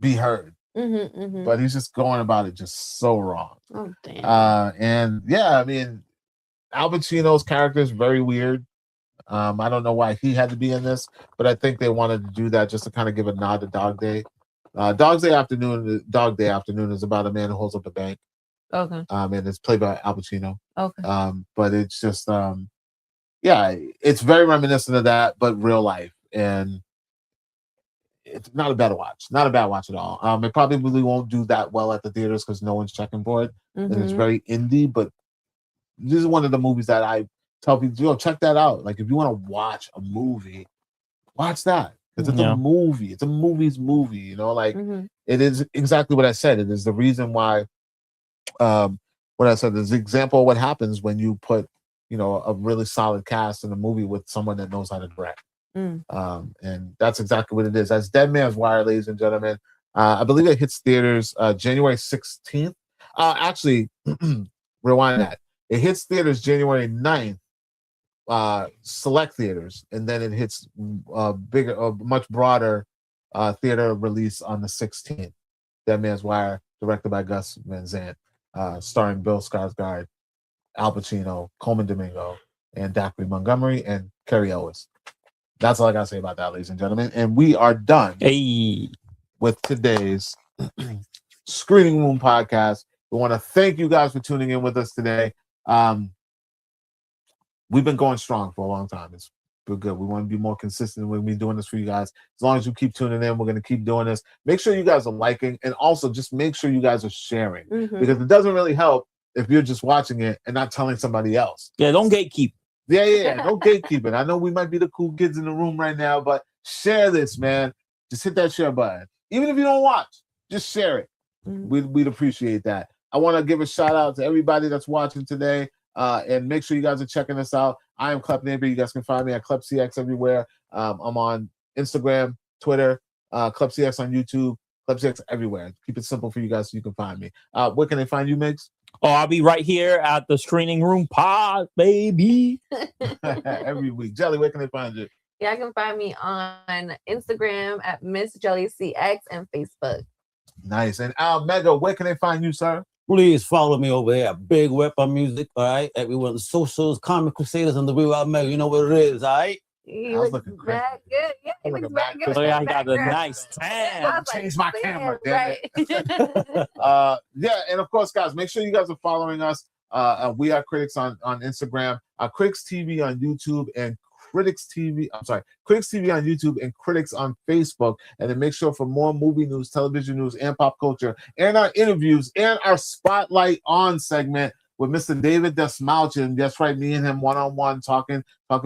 be heard. But he's just going about it just so wrong. Oh damn. And yeah, I mean, Al Pacino's character is very weird. I don't know why he had to be in this, but I think they wanted to do that just to kind of give a nod to Dog Day. Dog Day Afternoon is about a man who holds up a bank. Okay. And it's played by Al Pacino. Okay. But it's just yeah, it's very reminiscent of that, but real life. And it's not a bad watch. Not a bad watch at all. It probably won't do that well at the theaters because no one's checking for it. And it's very indie, but this is one of the movies that I tell people, check that out. Like if you want to watch a movie, watch that. Because it's a movie. It's a movie's movie, you know, like it is exactly what I said. It is the reason why what I said is the example of what happens when you put, you know, a really solid cast in a movie with someone that knows how to direct. And that's exactly what it is. That's Dead Man's Wire, ladies and gentlemen. I believe it hits theaters January 16th. Actually, rewind that. It hits theaters January 9th, select theaters, and then it hits much broader theater release on the 16th. Dead Man's Wire, directed by Gus Van Sant, starring Bill Skarsgård, Al Pacino, Coleman Domingo, and Dacre Montgomery, and Carrie Ellis. That's all I gotta say about that, ladies and gentlemen. And we are done with today's Screening Room podcast. We want to thank you guys for tuning in with us today. We've been going strong for a long time. It's been good. We want to be more consistent. We're going to be doing this for you guys. As long as you keep tuning in, we're going to keep doing this. Make sure you guys are liking, and also just make sure you guys are sharing, because it doesn't really help if you're just watching it and not telling somebody else. Yeah, don't gatekeep. Yeah. Don't gatekeep it. I know we might be the cool kids in the room right now, but share this, man. Just hit that share button. Even if you don't watch, just share it. We'd appreciate that. I want to give a shout out to everybody that's watching today, and make sure you guys are checking us out. I am Clep Neighbor. You guys can find me at CX everywhere. I'm on Instagram, Twitter, CX on YouTube, CX everywhere. Keep it simple for you guys so you can find me. Where can they find you, Migs? Oh, I'll be right here at the Screening Room pod, baby. Every week. Jelly, where can they find you? Yeah, I can find me on Instagram at Miss Jelly CX and Facebook. Nice. And Al Mega, where can they find you, sir? Please follow me over here at Big Weapon Music, all right? Everyone, socials, Comic Crusaders, and the Real Al Mega. You know what it is, all right? He looks back good. Yeah, he looks back good. Oh, yeah, I got a nice tan. Change my camera, damn it. Yeah, and of course, guys, make sure you guys are following us. We are CritiX on Instagram, CritiX TV on YouTube, and CritiX TV on YouTube and CritiX on Facebook. And then make sure for more movie news, television news, and pop culture, and our interviews, and our Spotlight On segment with Mr. David Desmalchin. That's right, me and him one-on-one, talking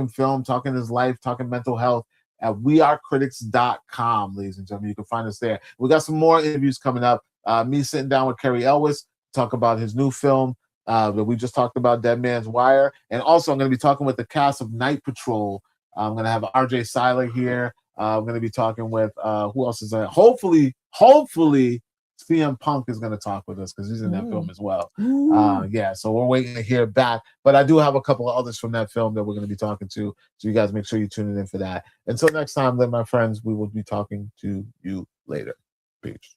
film, talking his life, talking mental health at wearecritics.com, ladies and gentlemen. You can find us there. We got some more interviews coming up. Me sitting down with Carrie Ellis, talk about his new film that we just talked about, Dead Man's Wire. And also I'm going to be talking with the cast of Night Patrol. I'm going to have RJ Seiler here. I'm going to be talking with, who else is there? Hopefully CM Punk is going to talk with us because he's in that film as well. Yeah, so we're waiting to hear back. But I do have a couple of others from that film that we're going to be talking to. So you guys make sure you tune in for that. Until next time, then, my friends, we will be talking to you later. Peace.